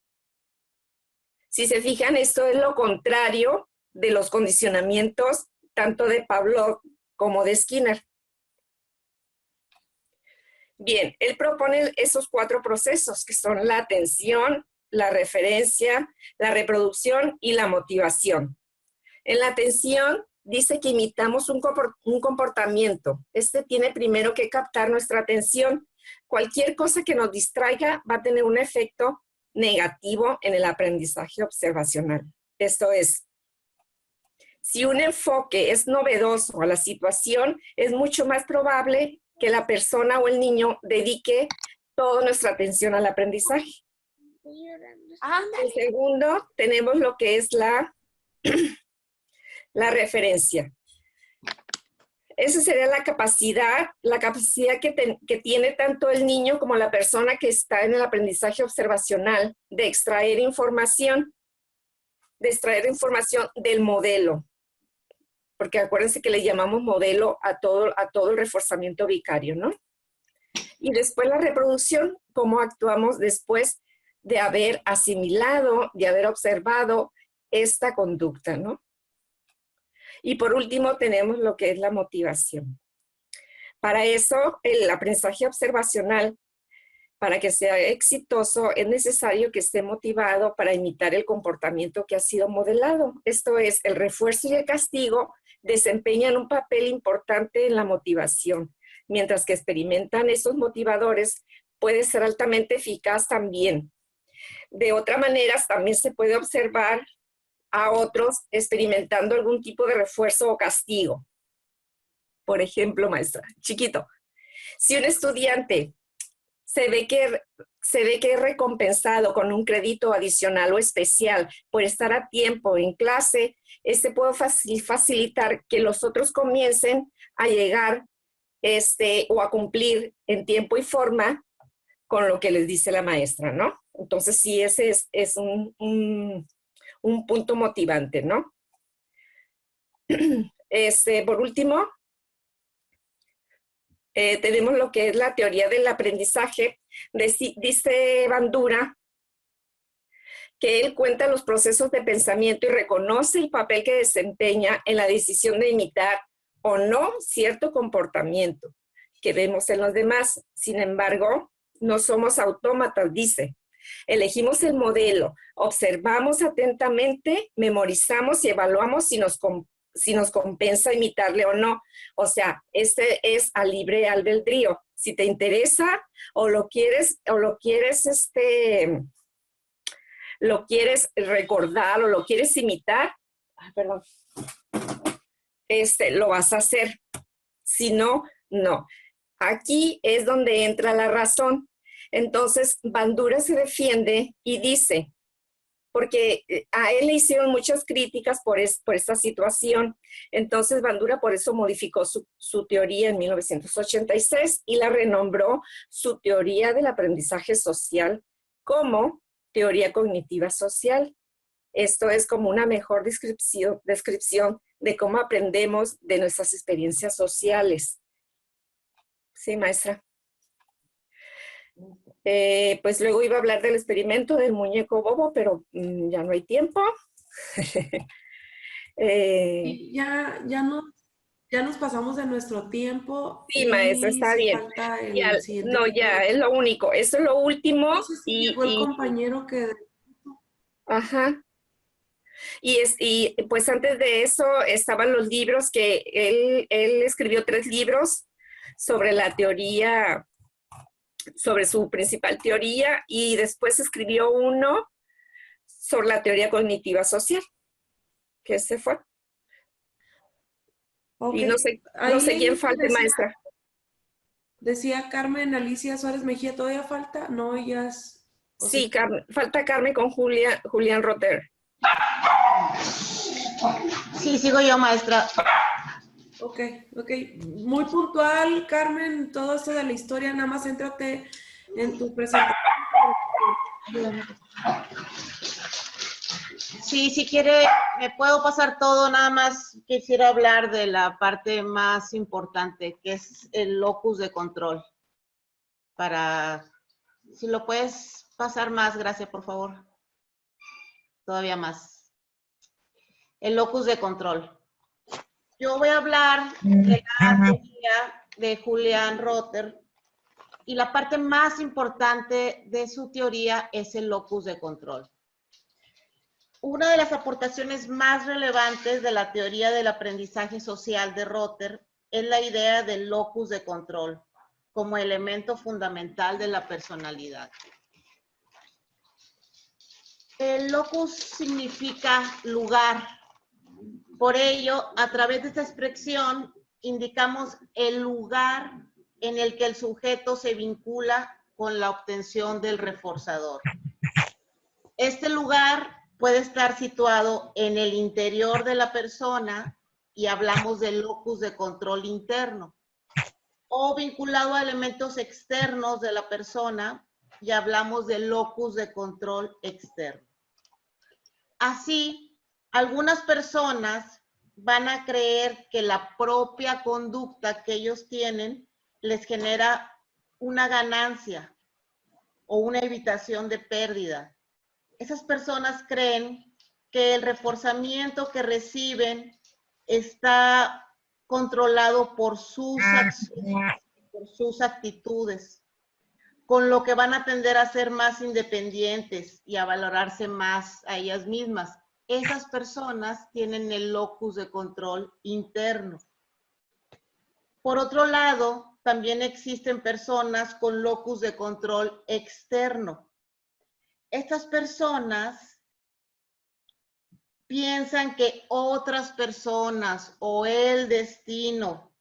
Si se fijan, esto es lo contrario de los condicionamientos tanto de Pavlov como de Skinner. Bien, él propone esos 4 procesos que son la atención, la referencia, la reproducción y la motivación. En la atención dice que imitamos un comportamiento. Este tiene primero que captar nuestra atención. Cualquier cosa que nos distraiga va a tener un efecto negativo en el aprendizaje observacional. Esto es, si un enfoque es novedoso a la situación, es mucho más probable que la persona o el niño dedique toda nuestra atención al aprendizaje. El segundo, tenemos lo que es la referencia. Esa sería la capacidad que tiene tanto el niño como la persona que está en el aprendizaje observacional de extraer información del modelo. Porque acuérdense que le llamamos modelo a todo el reforzamiento vicario, ¿no? Y después la reproducción, cómo actuamos después de haber asimilado, de haber observado esta conducta, ¿no? Y por último tenemos lo que es la motivación. Para eso, el aprendizaje observacional, para que sea exitoso, es necesario que esté motivado para imitar el comportamiento que ha sido modelado. Esto es, el refuerzo y el castigo desempeñan un papel importante en la motivación, mientras que experimentan esos motivadores puede ser altamente eficaz también. De otra manera, también se puede observar a otros experimentando algún tipo de refuerzo o castigo. Por ejemplo, maestra, chiquito, si un estudiante se ve que es recompensado con un crédito adicional o especial por estar a tiempo en clase, puede facilitar que los otros comiencen a llegar o a cumplir en tiempo y forma con lo que les dice la maestra, ¿no? Entonces, sí, ese es un punto motivante, ¿no? Por último, tenemos lo que es la teoría del aprendizaje. Dice Bandura que él cuenta los procesos de pensamiento y reconoce el papel que desempeña en la decisión de imitar o no cierto comportamiento que vemos en los demás. Sin embargo, no somos autómatas, dice. Elegimos el modelo, observamos atentamente, memorizamos y evaluamos si nos compensa imitarle o no. O sea, es a libre albedrío. Si te interesa o lo quieres recordar o lo quieres imitar, lo vas a hacer. Si no, no. Aquí es donde entra la razón. Entonces, Bandura se defiende y dice, porque a él le hicieron muchas críticas por esta situación. Entonces, Bandura por eso modificó su teoría en 1986 y la renombró su teoría del aprendizaje social como teoría cognitiva social. Esto es como una mejor descripción de cómo aprendemos de nuestras experiencias sociales. Sí, maestra. Pues luego iba a hablar del experimento del muñeco bobo, pero ya no hay tiempo. Ya nos pasamos de nuestro tiempo. Sí, maestra, está bien. Ya es lo único. Eso es lo último. Fue el compañero que... Ajá. Y pues antes de eso estaban los libros que él escribió 3 libros sobre la teoría, sobre su principal teoría, y después escribió uno sobre la teoría cognitiva social, que se fue. Okay. Y no sé quién falte, maestra. Decía Carmen Alicia Suárez Mejía, ¿todavía falta? No, ellas... Sí, falta Carmen con Julián Rotter. Sí, sigo yo, maestra. Ok. Muy puntual, Carmen, todo esto de la historia, nada más céntrate en tu presentación. Sí, si quiere, me puedo pasar todo, nada más quisiera hablar de la parte más importante, que es el locus de control. Si lo puedes pasar más, gracias, por favor. Todavía más. El locus de control. Yo voy a hablar de la teoría de Julián Rotter y la parte más importante de su teoría es el locus de control. Una de las aportaciones más relevantes de la teoría del aprendizaje social de Rotter es la idea del locus de control como elemento fundamental de la personalidad. El locus significa lugar. Por ello, a través de esta expresión, indicamos el lugar en el que el sujeto se vincula con la obtención del reforzador. Este lugar puede estar situado en el interior de la persona y hablamos del locus de control interno, o vinculado a elementos externos de la persona y hablamos del locus de control externo. Así, algunas personas van a creer que la propia conducta que ellos tienen les genera una ganancia o una evitación de pérdida. Esas personas creen que el reforzamiento que reciben está controlado por sus acciones, por sus actitudes, con lo que van a tender a ser más independientes y a valorarse más a ellas mismas. Esas personas tienen el locus de control interno. Por otro lado, también existen personas con locus de control externo. Estas personas piensan que otras personas o el destino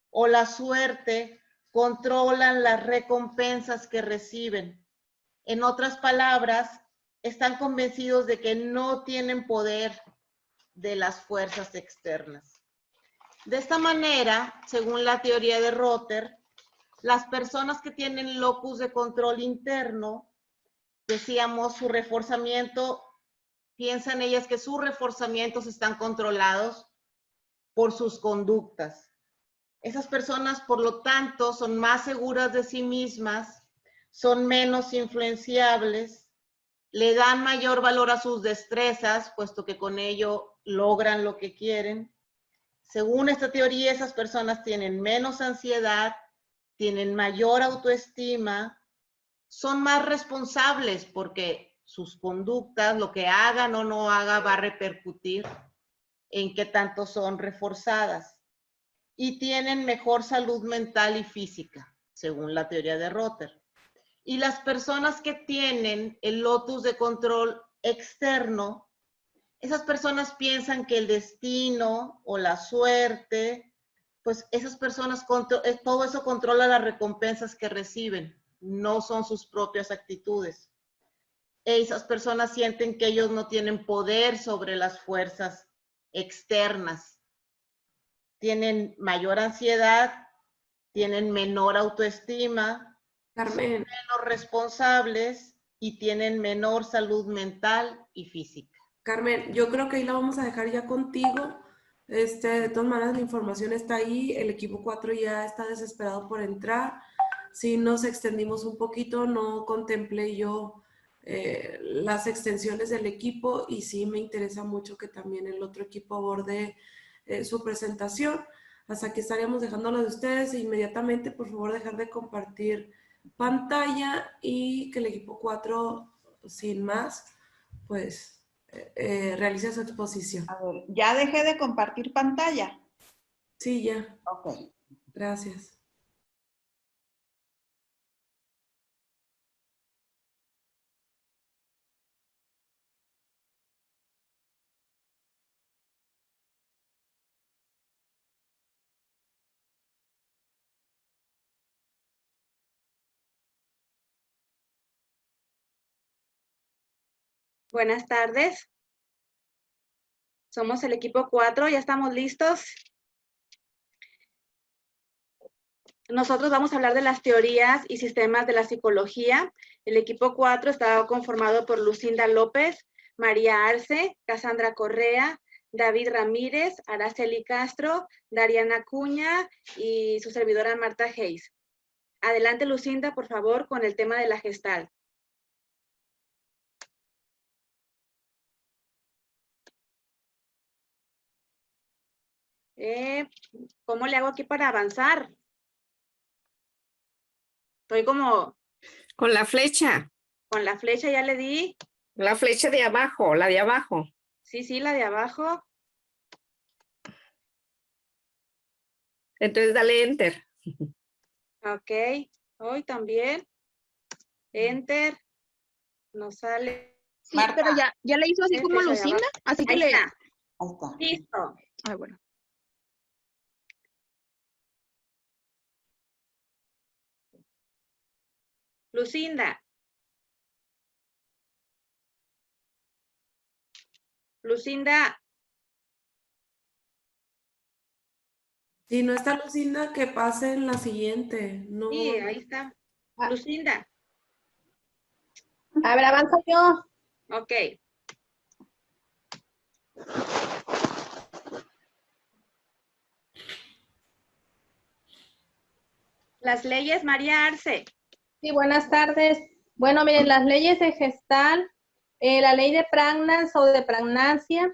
o la suerte controlan las recompensas que reciben. En otras palabras, están convencidos de que no tienen poder de las fuerzas externas. De esta manera, según la teoría de Rotter, las personas que tienen locus de control interno, decíamos, su reforzamiento, piensan ellas que sus reforzamientos están controlados por sus conductas. Esas personas, por lo tanto, son más seguras de sí mismas, son menos influenciables, le dan mayor valor a sus destrezas, puesto que con ello logran lo que quieren. Según esta teoría, esas personas tienen menos ansiedad, tienen mayor autoestima, son más responsables porque sus conductas, lo que hagan o no hagan, va a repercutir en qué tanto son reforzadas. Y tienen mejor salud mental y física, según la teoría de Rotter. Y las personas que tienen el locus de control externo, esas personas piensan que el destino o la suerte, pues esas personas, todo eso controla las recompensas que reciben, no son sus propias actitudes. Esas personas sienten que ellos no tienen poder sobre las fuerzas externas. Tienen mayor ansiedad, tienen menor autoestima, Carmen, menos responsables y tienen menor salud mental y física. Carmen, yo creo que ahí la vamos a dejar ya contigo. De todas maneras, la información está ahí. El equipo 4 ya está desesperado por entrar. Si nos extendimos un poquito, no contemplé yo las extensiones del equipo y sí me interesa mucho que también el otro equipo aborde su presentación. Hasta aquí estaríamos dejándolo de ustedes e inmediatamente, por favor, dejar de compartir pantalla y que el equipo 4, sin más, pues realice su exposición. A ver, ya dejé de compartir pantalla. Sí, ya. Ok. Gracias. Buenas tardes. Somos el equipo 4, ¿ya estamos listos? Nosotros vamos a hablar de las teorías y sistemas de la psicología. El equipo 4 está conformado por Lucinda López, María Arce, Cassandra Correa, David Ramírez, Araceli Castro, Dariana Cuña y su servidora Marta Hayes. Adelante, Lucinda, por favor, con el tema de la Gestalt. ¿Cómo le hago aquí para avanzar? Estoy como... Con la flecha. Con la flecha ya le di. La flecha de abajo, la de abajo. Sí, sí, la de abajo. Entonces dale enter. Ok. Hoy también. Enter. Nos sale. Sí, Marta. pero ya le hizo así Este como es de Lucinda, abajo. así que Ahí le... está. Ahí está. Listo. Ay, bueno. Lucinda. Lucinda. Si no está Lucinda, que pase en la siguiente. No. Sí, ahí está. Lucinda. A ver, avanzo yo. Ok. Las leyes, María Arce. Sí, buenas tardes. Bueno, miren, las leyes de Gestalt, la ley de Prägnanz o de pregnancia,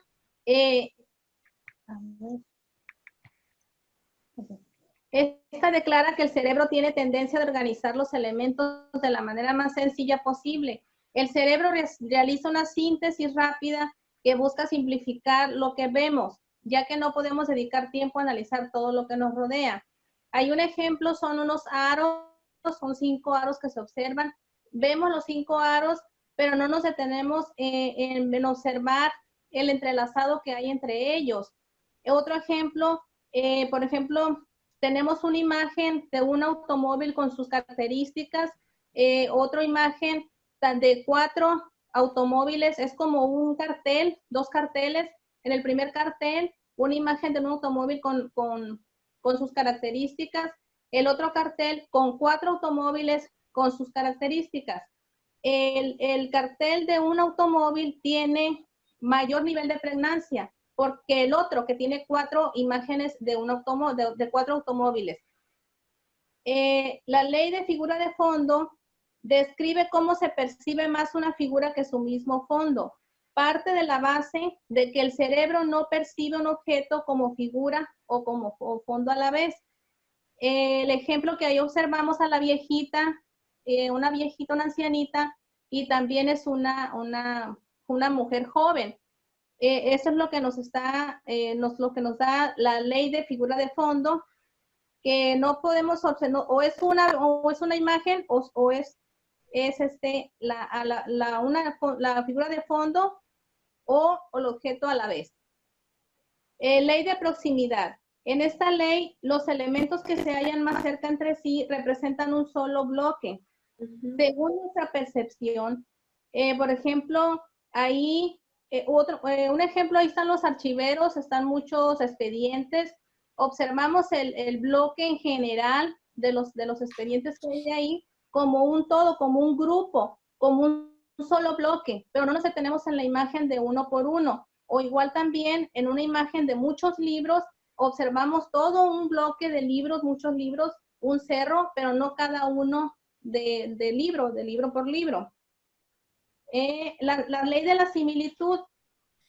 esta declara que el cerebro tiene tendencia a organizar los elementos de la manera más sencilla posible. El cerebro realiza una síntesis rápida que busca simplificar lo que vemos, ya que no podemos dedicar tiempo a analizar todo lo que nos rodea. Hay un ejemplo, son unos aros, son 5 aros que se observan. Vemos los 5 aros, pero no nos detenemos en observar el entrelazado que hay entre ellos. Otro ejemplo, por ejemplo, tenemos una imagen de un automóvil con sus características, otra imagen de 4 automóviles, es como un cartel, 2 carteles. En el primer cartel, una imagen de un automóvil con sus características, el otro cartel con 4 automóviles con sus características. El cartel de un automóvil tiene mayor nivel de pregnancia, porque el otro que tiene 4 imágenes de, de 4 automóviles. La ley de figura de fondo describe cómo se percibe más una figura que su mismo fondo. Parte de la base de que el cerebro no percibe un objeto como figura o como fondo a la vez. El ejemplo que ahí observamos a la viejita, una ancianita, y también es una mujer joven. Eso es lo que nos da la ley de figura de fondo, que no podemos observar, o es una imagen o es la figura de fondo o el objeto a la vez. Ley de proximidad. En esta ley, los elementos que se hallan más cerca entre sí representan un solo bloque. Según nuestra percepción, por ejemplo, ahí, un ejemplo, ahí están los archiveros, están muchos expedientes. Observamos el bloque en general de los expedientes que hay ahí como un todo, como un grupo, como un solo bloque, pero no nos detenemos en la imagen de uno por uno. O igual también en una imagen de muchos libros, observamos todo un bloque de libros, muchos libros, un cerro, pero no cada uno de libro por libro. La ley de la similitud.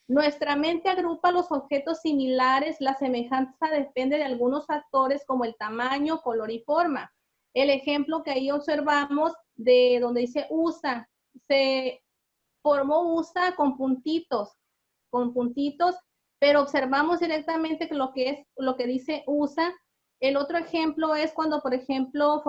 Nuestra mente agrupa los objetos similares, la semejanza depende de algunos factores como el tamaño, color y forma. El ejemplo que ahí observamos de donde dice USA, se formó USA con puntitos, pero observamos directamente que lo que dice USA. El otro ejemplo es cuando, por ejemplo,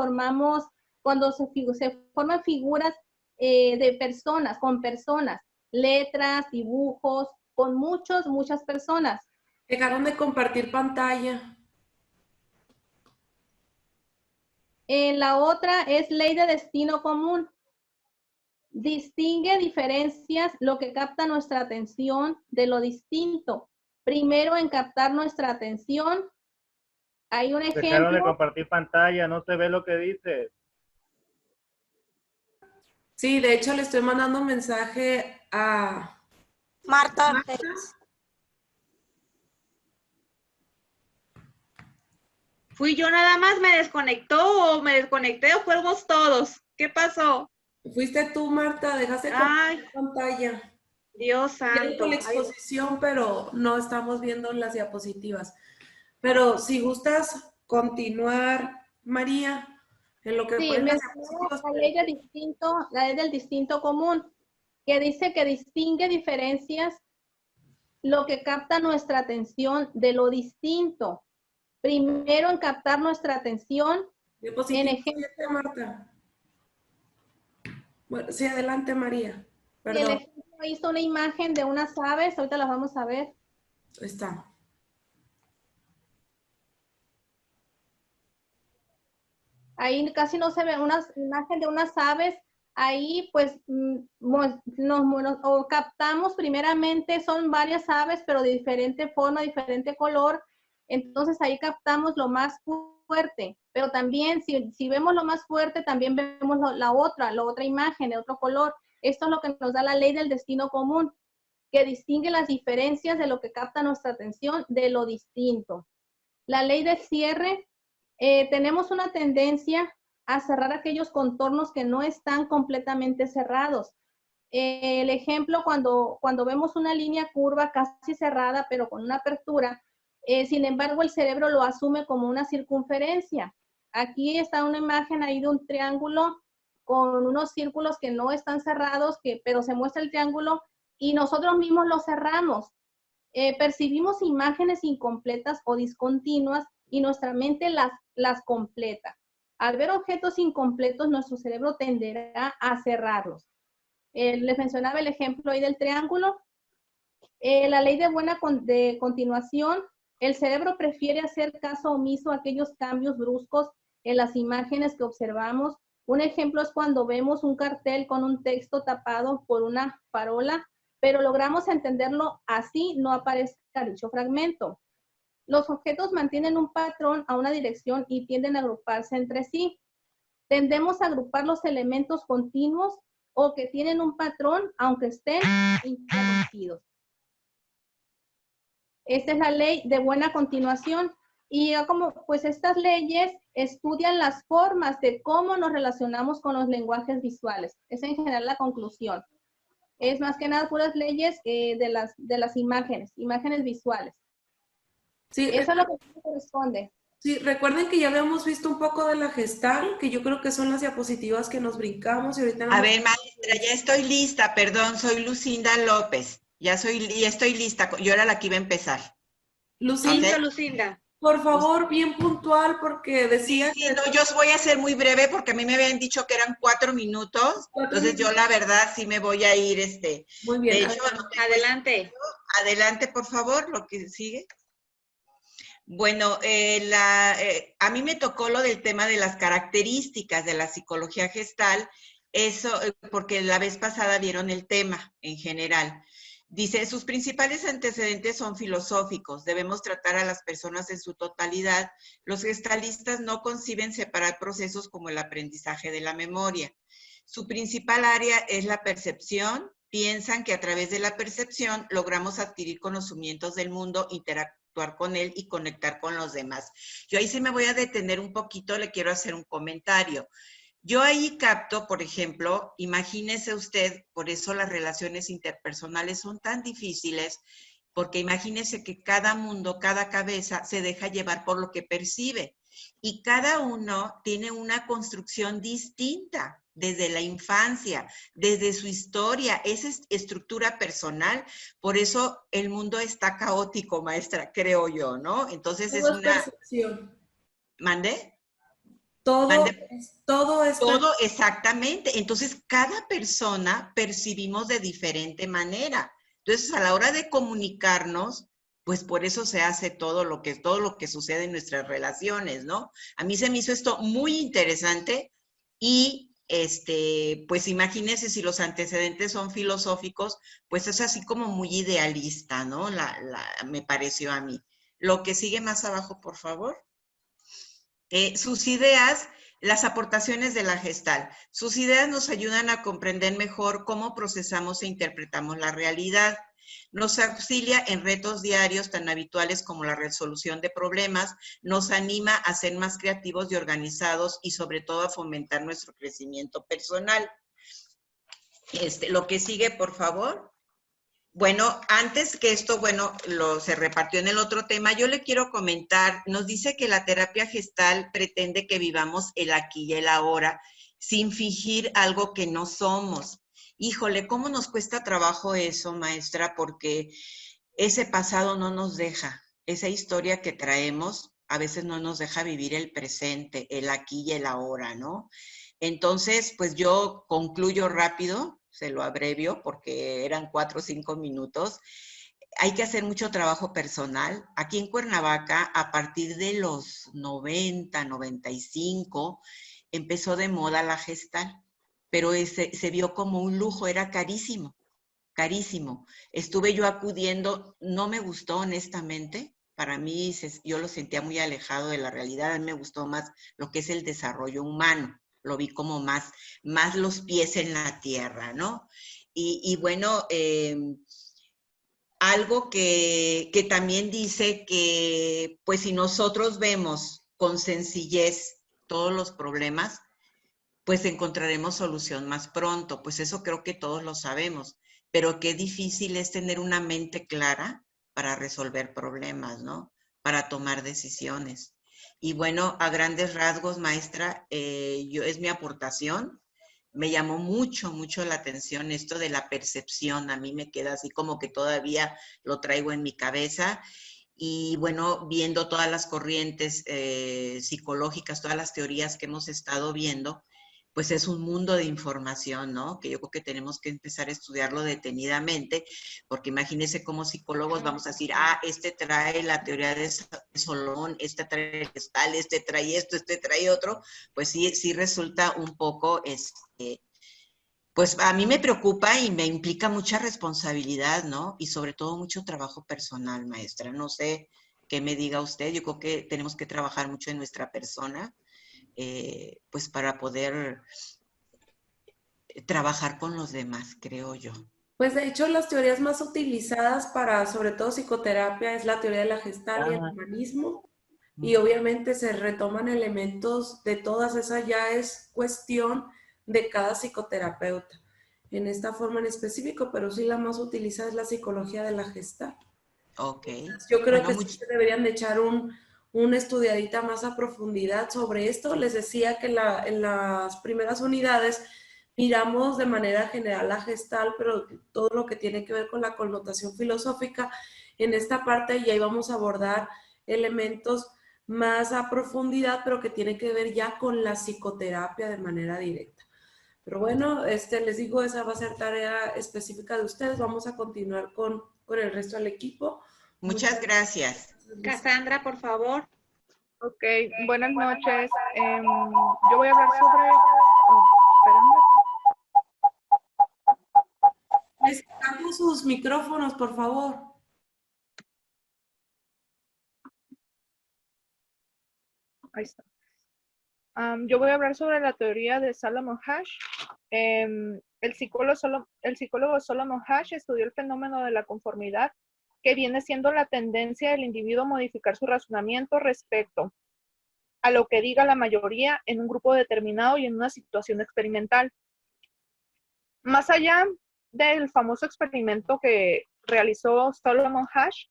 cuando se forman figuras de personas, con personas, letras, dibujos, con muchas personas. Dejaron de compartir pantalla. La otra es ley de destino común. Distingue diferencias lo que capta nuestra atención de lo distinto. Primero en captar nuestra atención. Hay un ejemplo. Dejaron de compartir pantalla, no se ve lo que dice. Sí, de hecho le estoy mandando un mensaje a Marta. ¿Fui yo nada más? ¿Me desconectó o me desconecté o fuimos todos? ¿Qué pasó? Fuiste tú, Marta, dejaste compartir pantalla. Dios santo. La exposición, pero no estamos viendo las diapositivas. Pero si gustas continuar, María, en lo que sí, puedes. La ley del distinto común, que dice que distingue diferencias lo que capta nuestra atención de lo distinto. Primero en captar nuestra atención. En ejemplo, Marta. Bueno, sí, adelante, María. Perdón. El ejemplo hizo una imagen de unas aves, ahorita las vamos a ver. Ahí está. Ahí casi no se ve una imagen de unas aves. Ahí pues captamos primeramente, son varias aves, pero de diferente forma, diferente color. Entonces ahí captamos lo más fuerte. Pero también si vemos lo más fuerte, también vemos la otra imagen de otro color. Esto es lo que nos da la ley del destino común, que distingue las diferencias de lo que capta nuestra atención de lo distinto. La ley del cierre, tenemos una tendencia a cerrar aquellos contornos que no están completamente cerrados. El ejemplo, cuando vemos una línea curva casi cerrada, pero con una apertura, sin embargo, el cerebro lo asume como una circunferencia. Aquí está una imagen ahí de un triángulo con unos círculos que no están cerrados, pero se muestra el triángulo y nosotros mismos lo cerramos. Percibimos imágenes incompletas o discontinuas y nuestra mente las completa. Al ver objetos incompletos, nuestro cerebro tenderá a cerrarlos. Les mencionaba el ejemplo ahí del triángulo. La ley de continuación, el cerebro prefiere hacer caso omiso a aquellos cambios bruscos en las imágenes que observamos. Un ejemplo es cuando vemos un cartel con un texto tapado por una farola, pero logramos entenderlo así, no aparezca dicho fragmento. Los objetos mantienen un patrón a una dirección y tienden a agruparse entre sí. Tendemos a agrupar los elementos continuos o que tienen un patrón, aunque estén interrumpidos. Esta es la ley de buena continuación. Y como pues estas leyes estudian las formas de cómo nos relacionamos con los lenguajes visuales. Es en general la conclusión. Es más que nada puras leyes de las imágenes visuales. Sí, eso es lo que corresponde. Sí, recuerden que ya habíamos visto un poco de la Gestalt, que yo creo que son las diapositivas que nos brincamos y ahorita A ver, maestra, ya estoy lista, perdón, soy Lucinda López. Ya estoy lista, yo era la que iba a empezar. Lucinda, por favor, bien puntual, porque decía que... No, yo voy a ser muy breve porque a mí me habían dicho que eran 4 minutos, entonces yo la verdad sí me voy a ir, Muy bien. De hecho, adelante. Adelante, por favor, lo que sigue. Bueno, a mí me tocó lo del tema de las características de la psicología gestal, eso porque la vez pasada vieron el tema en general. Dice, sus principales antecedentes son filosóficos, debemos tratar a las personas en su totalidad. Los gestalistas no conciben separar procesos como el aprendizaje de la memoria. Su principal área es la percepción, piensan que a través de la percepción logramos adquirir conocimientos del mundo, interactuar con él y conectar con los demás. Yo ahí sí me voy a detener un poquito, le quiero hacer un comentario. Yo ahí capto, por ejemplo, imagínese usted, por eso las relaciones interpersonales son tan difíciles, porque imagínese que cada mundo, cada cabeza se deja llevar por lo que percibe y cada uno tiene una construcción distinta desde la infancia, desde su historia, esa estructura personal. Por eso el mundo está caótico, maestra, creo yo, ¿no? Entonces todo es una... percepción. ¿Mande? Todo exactamente. Entonces, cada persona percibimos de diferente manera. Entonces, a la hora de comunicarnos, pues por eso se hace todo lo que sucede en nuestras relaciones, ¿no? A mí se me hizo esto muy interesante y pues imagínense si los antecedentes son filosóficos, pues es así como muy idealista, ¿no? Me pareció a mí. Lo que sigue más abajo, por favor. Sus ideas, las aportaciones de la Gestalt. Sus ideas nos ayudan a comprender mejor cómo procesamos e interpretamos la realidad. Nos auxilia en retos diarios tan habituales como la resolución de problemas, nos anima a ser más creativos y organizados y sobre todo a fomentar nuestro crecimiento personal. Lo que sigue, por favor. Bueno, antes que esto, bueno, se repartió en el otro tema, yo le quiero comentar, nos dice que la terapia gestal pretende que vivamos el aquí y el ahora, sin fingir algo que no somos. Híjole, ¿cómo nos cuesta trabajo eso, maestra? Porque ese pasado no nos deja, esa historia que traemos a veces no nos deja vivir el presente, el aquí y el ahora, ¿no? Entonces, pues yo concluyo rápido, se lo abrevio porque eran 4 o 5 minutos. Hay que hacer mucho trabajo personal. Aquí en Cuernavaca, a partir de los 90, 95, empezó de moda la Gestalt, pero se vio como un lujo, era carísimo, carísimo. Estuve yo acudiendo, no me gustó honestamente. Para mí, yo lo sentía muy alejado de la realidad. A mí me gustó más lo que es el desarrollo humano. Lo vi como más los pies en la tierra, ¿no? Y bueno, algo que también dice que, pues si nosotros vemos con sencillez todos los problemas, pues encontraremos solución más pronto. Pues eso creo que todos lo sabemos, pero qué difícil es tener una mente clara para resolver problemas, ¿no? Para tomar decisiones. Y bueno, a grandes rasgos, maestra, es mi aportación. Me llamó mucho, mucho la atención esto de la percepción. A mí me queda así como que todavía lo traigo en mi cabeza. Y bueno, viendo todas las corrientes psicológicas, todas las teorías que hemos estado viendo, pues es un mundo de información, ¿no? Que yo creo que tenemos que empezar a estudiarlo detenidamente, porque imagínense como psicólogos vamos a decir, este trae la teoría de Solón, este trae el Gestalt, este trae esto, este trae otro, pues sí resulta un poco, pues a mí me preocupa y me implica mucha responsabilidad, ¿no? Y sobre todo mucho trabajo personal, maestra. No sé qué me diga usted, yo creo que tenemos que trabajar mucho en nuestra persona, pues para poder trabajar con los demás, creo yo. Pues de hecho las teorías más utilizadas para sobre todo psicoterapia es la teoría de la Gestalt y el humanismo, y obviamente se retoman elementos de todas esas, ya es cuestión de cada psicoterapeuta en esta forma en específico, pero sí la más utilizada es la psicología de la Gestalt. Ok. Yo creo que sí deberían de echar una estudiadita más a profundidad sobre esto. Les decía que en las primeras unidades miramos de manera general la Gestalt, pero todo lo que tiene que ver con la connotación filosófica en esta parte, y ahí vamos a abordar elementos más a profundidad, pero que tiene que ver ya con la psicoterapia de manera directa. Pero bueno, les digo, esa va a ser tarea específica de ustedes. Vamos a continuar con el resto del equipo. Muchas gracias. Cassandra, por favor. Ok, buenas noches. Yo voy a hablar sobre... Les cambio sus micrófonos, por favor. Ahí está. Yo voy a hablar sobre la teoría de Solomon Asch. El psicólogo Solomon Asch estudió el fenómeno de la conformidad, que viene siendo la tendencia del individuo a modificar su razonamiento respecto a lo que diga la mayoría en un grupo determinado y en una situación experimental. Más allá del famoso experimento que realizó Solomon Asch,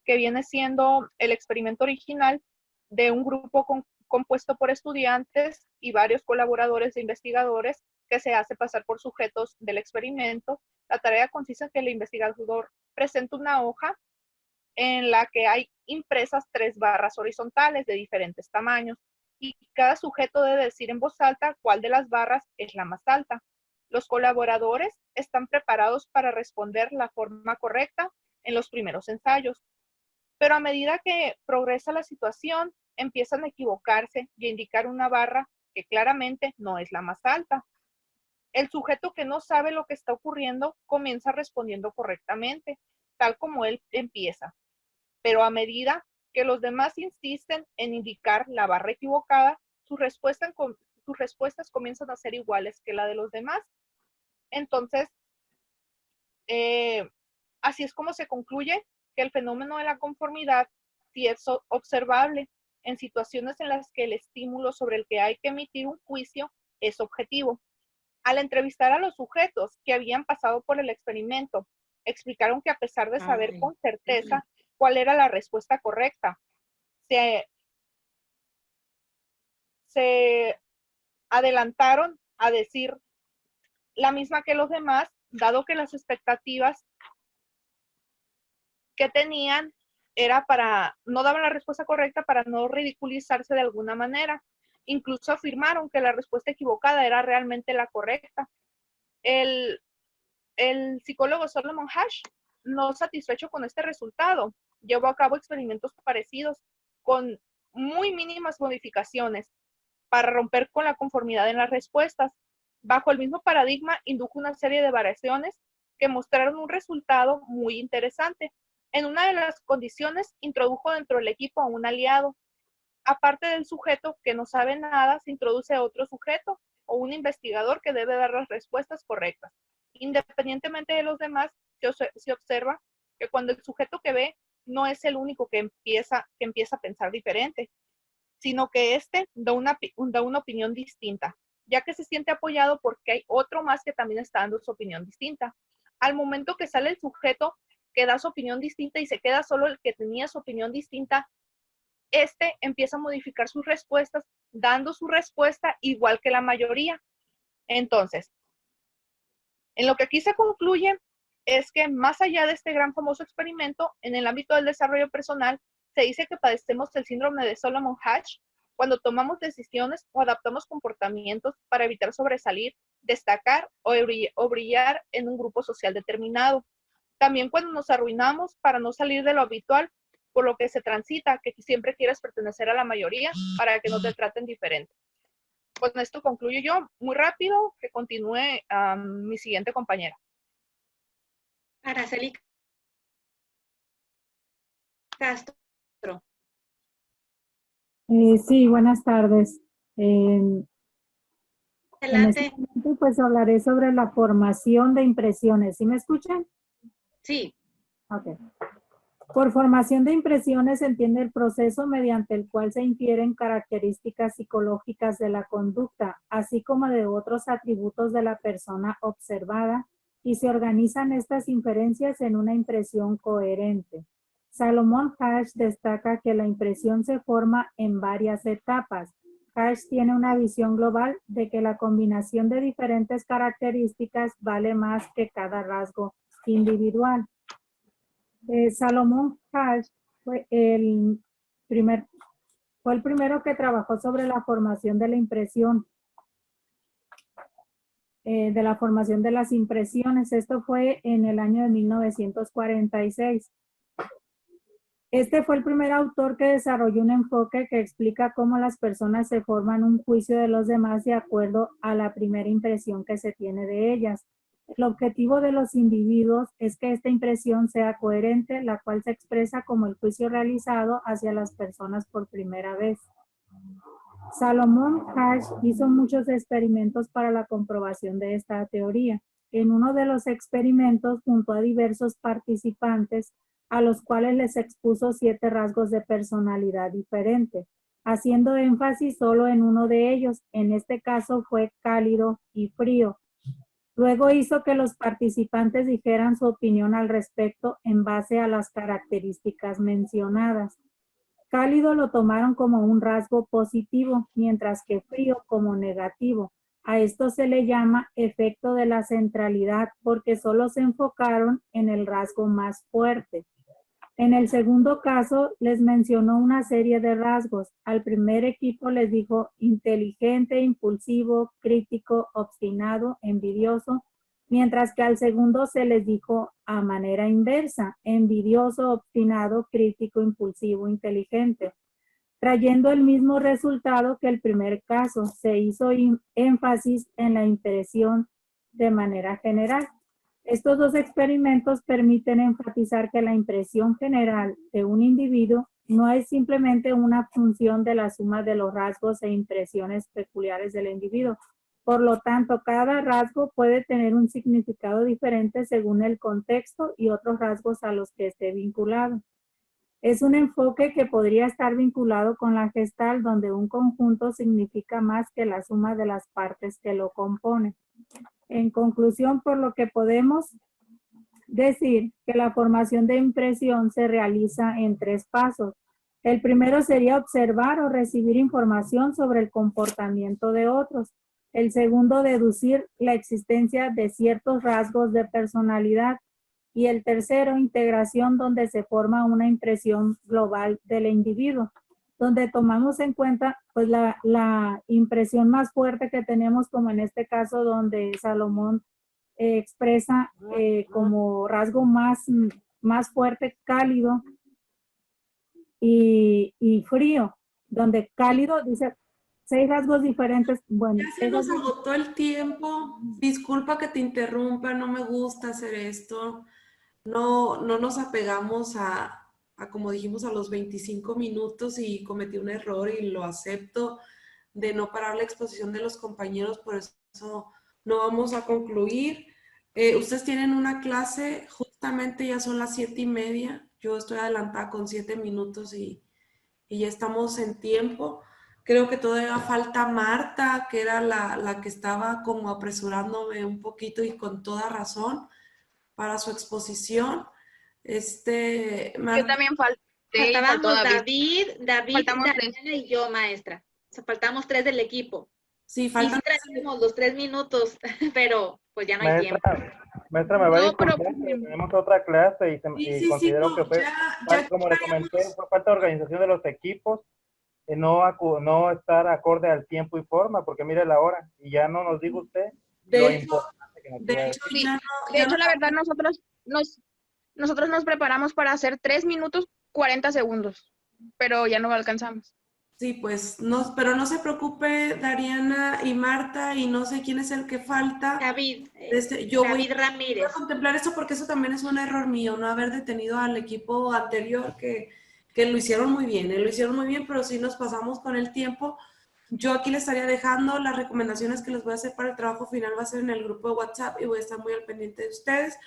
que viene siendo el experimento original de un grupo compuesto por estudiantes y varios colaboradores de investigadores que se hace pasar por sujetos del experimento. La tarea consiste en que el investigador presenta una hoja en la que hay impresas 3 barras horizontales de diferentes tamaños, y cada sujeto debe decir en voz alta cuál de las barras es la más alta. Los colaboradores están preparados para responder la forma correcta en los primeros ensayos, pero a medida que progresa la situación, empiezan a equivocarse y a indicar una barra que claramente no es la más alta. El sujeto que no sabe lo que está ocurriendo comienza respondiendo correctamente, tal como él empieza. Pero a medida que los demás insisten en indicar la barra equivocada, sus respuestas comienzan a ser iguales que la de los demás. Entonces, así es como se concluye que el fenómeno de la conformidad sí es observable en situaciones en las que el estímulo sobre el que hay que emitir un juicio es objetivo. Al entrevistar a los sujetos que habían pasado por el experimento, explicaron que a pesar de saber con certeza cuál era la respuesta correcta, se adelantaron a decir la misma que los demás, dado que las expectativas que tenían no daban la respuesta correcta para no ridiculizarse de alguna manera. Incluso afirmaron que la respuesta equivocada era realmente la correcta. El psicólogo Solomon Asch, no satisfecho con este resultado, llevó a cabo experimentos parecidos con muy mínimas modificaciones para romper con la conformidad en las respuestas. Bajo el mismo paradigma, indujo una serie de variaciones que mostraron un resultado muy interesante. En una de las condiciones, introdujo dentro del equipo a un aliado. Aparte del sujeto que no sabe nada, se introduce otro sujeto o un investigador que debe dar las respuestas correctas. Independientemente de los demás, se observa que cuando el sujeto que ve no es el único que empieza a pensar diferente, sino que éste da una opinión distinta, ya que se siente apoyado porque hay otro más que también está dando su opinión distinta. Al momento que sale el sujeto que da su opinión distinta y se queda solo el que tenía su opinión distinta, este empieza a modificar sus respuestas, dando su respuesta igual que la mayoría. Entonces, en lo que aquí se concluye es que más allá de este gran famoso experimento, en el ámbito del desarrollo personal, se dice que padecemos el síndrome de Solomon Asch cuando tomamos decisiones o adaptamos comportamientos para evitar sobresalir, destacar o brillar en un grupo social determinado. También cuando nos arruinamos para no salir de lo habitual, por lo que se transita, que siempre quieres pertenecer a la mayoría para que no te traten diferente. Con esto concluyo yo. Muy rápido, que continúe mi siguiente compañera. Araceli Castro. Sí, buenas tardes. Adelante. En este momento, pues hablaré sobre la formación de impresiones. ¿Sí me escuchan? Sí. Ok. Por formación de impresiones se entiende el proceso mediante el cual se infieren características psicológicas de la conducta, así como de otros atributos de la persona observada, y se organizan estas inferencias en una impresión coherente. Solomon Asch destaca que la impresión se forma en varias etapas. Asch tiene una visión global de que la combinación de diferentes características vale más que cada rasgo individual. Solomon Asch fue el primero que trabajó sobre la formación de la impresión, de la formación de las impresiones. Esto fue en el año de 1946. Este fue el primer autor que desarrolló un enfoque que explica cómo las personas se forman un juicio de los demás de acuerdo a la primera impresión que se tiene de ellas. El objetivo de los individuos es que esta impresión sea coherente, la cual se expresa como el juicio realizado hacia las personas por primera vez. Solomon Asch hizo muchos experimentos para la comprobación de esta teoría. En uno de los experimentos, junto a diversos participantes, a los cuales les expuso 7 rasgos de personalidad diferente, haciendo énfasis solo en uno de ellos. En este caso fue cálido y frío. Luego hizo que los participantes dijeran su opinión al respecto en base a las características mencionadas. Cálido lo tomaron como un rasgo positivo, mientras que frío como negativo. A esto se le llama efecto de la centralidad porque solo se enfocaron en el rasgo más fuerte. En el segundo caso, les mencionó una serie de rasgos. Al primer equipo les dijo inteligente, impulsivo, crítico, obstinado, envidioso, mientras que al segundo se les dijo a manera inversa, envidioso, obstinado, crítico, impulsivo, inteligente. Trayendo el mismo resultado que el primer caso, se hizo énfasis en la impresión de manera general. Estos dos experimentos permiten enfatizar que la impresión general de un individuo no es simplemente una función de la suma de los rasgos e impresiones peculiares del individuo. Por lo tanto, cada rasgo puede tener un significado diferente según el contexto y otros rasgos a los que esté vinculado. Es un enfoque que podría estar vinculado con la Gestalt, donde un conjunto significa más que la suma de las partes que lo componen. En conclusión, por lo que podemos decir que la formación de impresión se realiza en 3 pasos. El primero sería observar o recibir información sobre el comportamiento de otros. El segundo, deducir la existencia de ciertos rasgos de personalidad. Y el tercero, integración, donde se forma una impresión global del individuo, donde tomamos en cuenta pues la impresión más fuerte que tenemos, como en este caso donde Salomón expresa como rasgo más fuerte, cálido y frío, donde cálido dice 6 rasgos diferentes. Bueno, ya se nos agotó el tiempo. Disculpa que te interrumpa, no me gusta hacer esto. No nos apegamos a, como dijimos, a los 25 minutos y cometí un error y lo acepto de no parar la exposición de los compañeros, por eso no vamos a concluir. Ustedes tienen una clase, justamente ya son las 7:30, yo estoy adelantada con 7 minutos y ya estamos en tiempo. Creo que todavía falta Marta, que era la que estaba como apresurándome un poquito y con toda razón para su exposición. Yo también falté. Faltábamos David, Faltamos Daniela y yo, maestra. O sea, faltamos 3 del equipo. Sí, faltan. Y traíamos los 3 minutos, pero pues ya no hay tiempo. Maestra, me va a disculpar, pero tenemos otra clase y considero que fue, como le comenté, fue falta de organización de los equipos, no estar acorde al tiempo y forma, porque mire la hora, y ya no nos diga usted lo importante que nos de hecho, la verdad, nosotros nos preparamos para hacer 3 minutos 40 segundos, pero ya no alcanzamos. Sí, pues, pero no se preocupe, Dariana y Marta, y no sé quién es el que falta. David, David Ramírez. Voy a contemplar esto porque eso también es un error mío, no haber detenido al equipo anterior que lo hicieron muy bien, lo hicieron muy bien, pero sí nos pasamos con el tiempo. Yo aquí les estaría dejando las recomendaciones que les voy a hacer para el trabajo final, va a ser en el grupo de WhatsApp y voy a estar muy al pendiente de ustedes.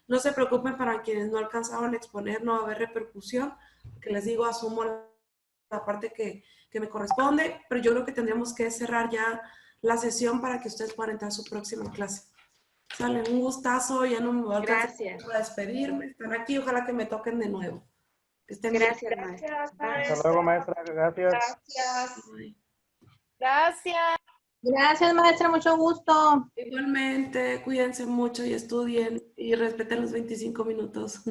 No se preocupen, para quienes no alcanzaron a exponer, no va a haber repercusión, que les digo, asumo la parte que me corresponde, pero yo creo que tendríamos que cerrar ya la sesión para que ustedes puedan entrar a su próxima clase. Sale, un gustazo, ya no me voy a alcanzar para despedirme, están aquí, ojalá que me toquen de nuevo. Que estén Gracias, bien. maestra. Hasta luego, maestra, gracias. Gracias. Gracias, maestra, mucho gusto. Igualmente, cuídense mucho y estudien y respeten los 25 minutos.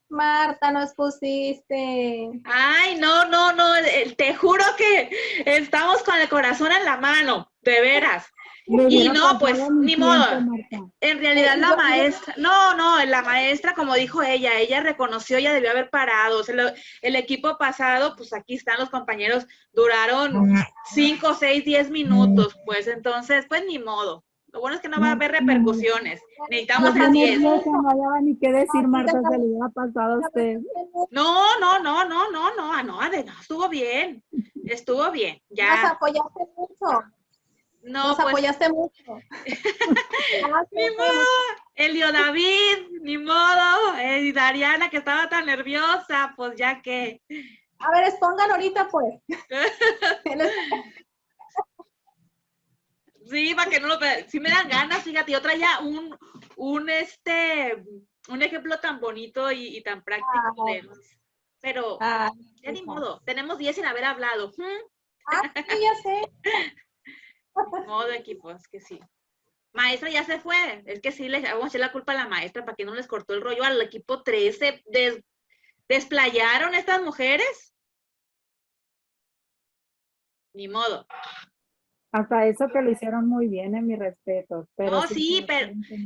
Marta, no expusiste. Ay, no, te juro que estamos con el corazón en la mano, de veras. Y no, pues, ni modo. En realidad la maestra, la maestra, como dijo ella reconoció, ella debió haber parado. O sea, el equipo pasado, pues aquí están los compañeros, duraron 5, 6, 10 minutos, pues entonces, pues ni modo. Lo bueno es que no va a haber repercusiones. Necesitamos el 10. No había ni qué decir, Marta, se le hubiera pasado a usted. No, estuvo bien. Estuvo bien. Ya. Nos apoyaste mucho. Nos apoyaste mucho. Ni modo. Elio David, ni modo. Y Dariana, que estaba tan nerviosa, pues ya que. A ver, expongan ahorita, pues. Sí, para que no lo vean. Sí me dan ganas, fíjate, yo traía un ejemplo tan bonito y tan práctico. Pero, ya ni modo, tenemos 10 sin haber hablado. Sí, ya sé. Ni modo, equipo, es que sí. Maestra ya se fue, es que sí, vamos a echar la culpa a la maestra para que no les cortó el rollo al equipo 13. ¿Desplayaron estas mujeres? Ni modo. Hasta eso que lo hicieron muy bien, en mi respeto. Pero no, sí,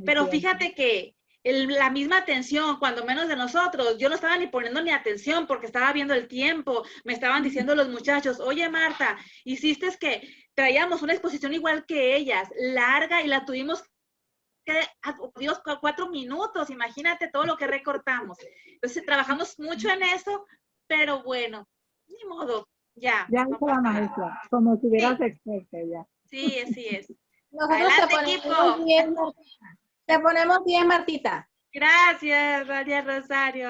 pero fíjate que la misma atención, cuando menos de nosotros. Yo no estaba ni poniendo ni atención porque estaba viendo el tiempo. Me estaban diciendo los muchachos, oye Marta, hiciste que traíamos una exposición igual que ellas, larga, y la tuvimos que, Dios, 4 minutos, imagínate todo lo que recortamos. Entonces trabajamos mucho en eso, pero bueno, ni modo, ya. Ya hizo la maestra, como si hubieras experta ya. Sí, así es. Nosotros Adelante, te equipo. ponemos 10, Martita. Te ponemos 10, Martita. Gracias, María Rosario.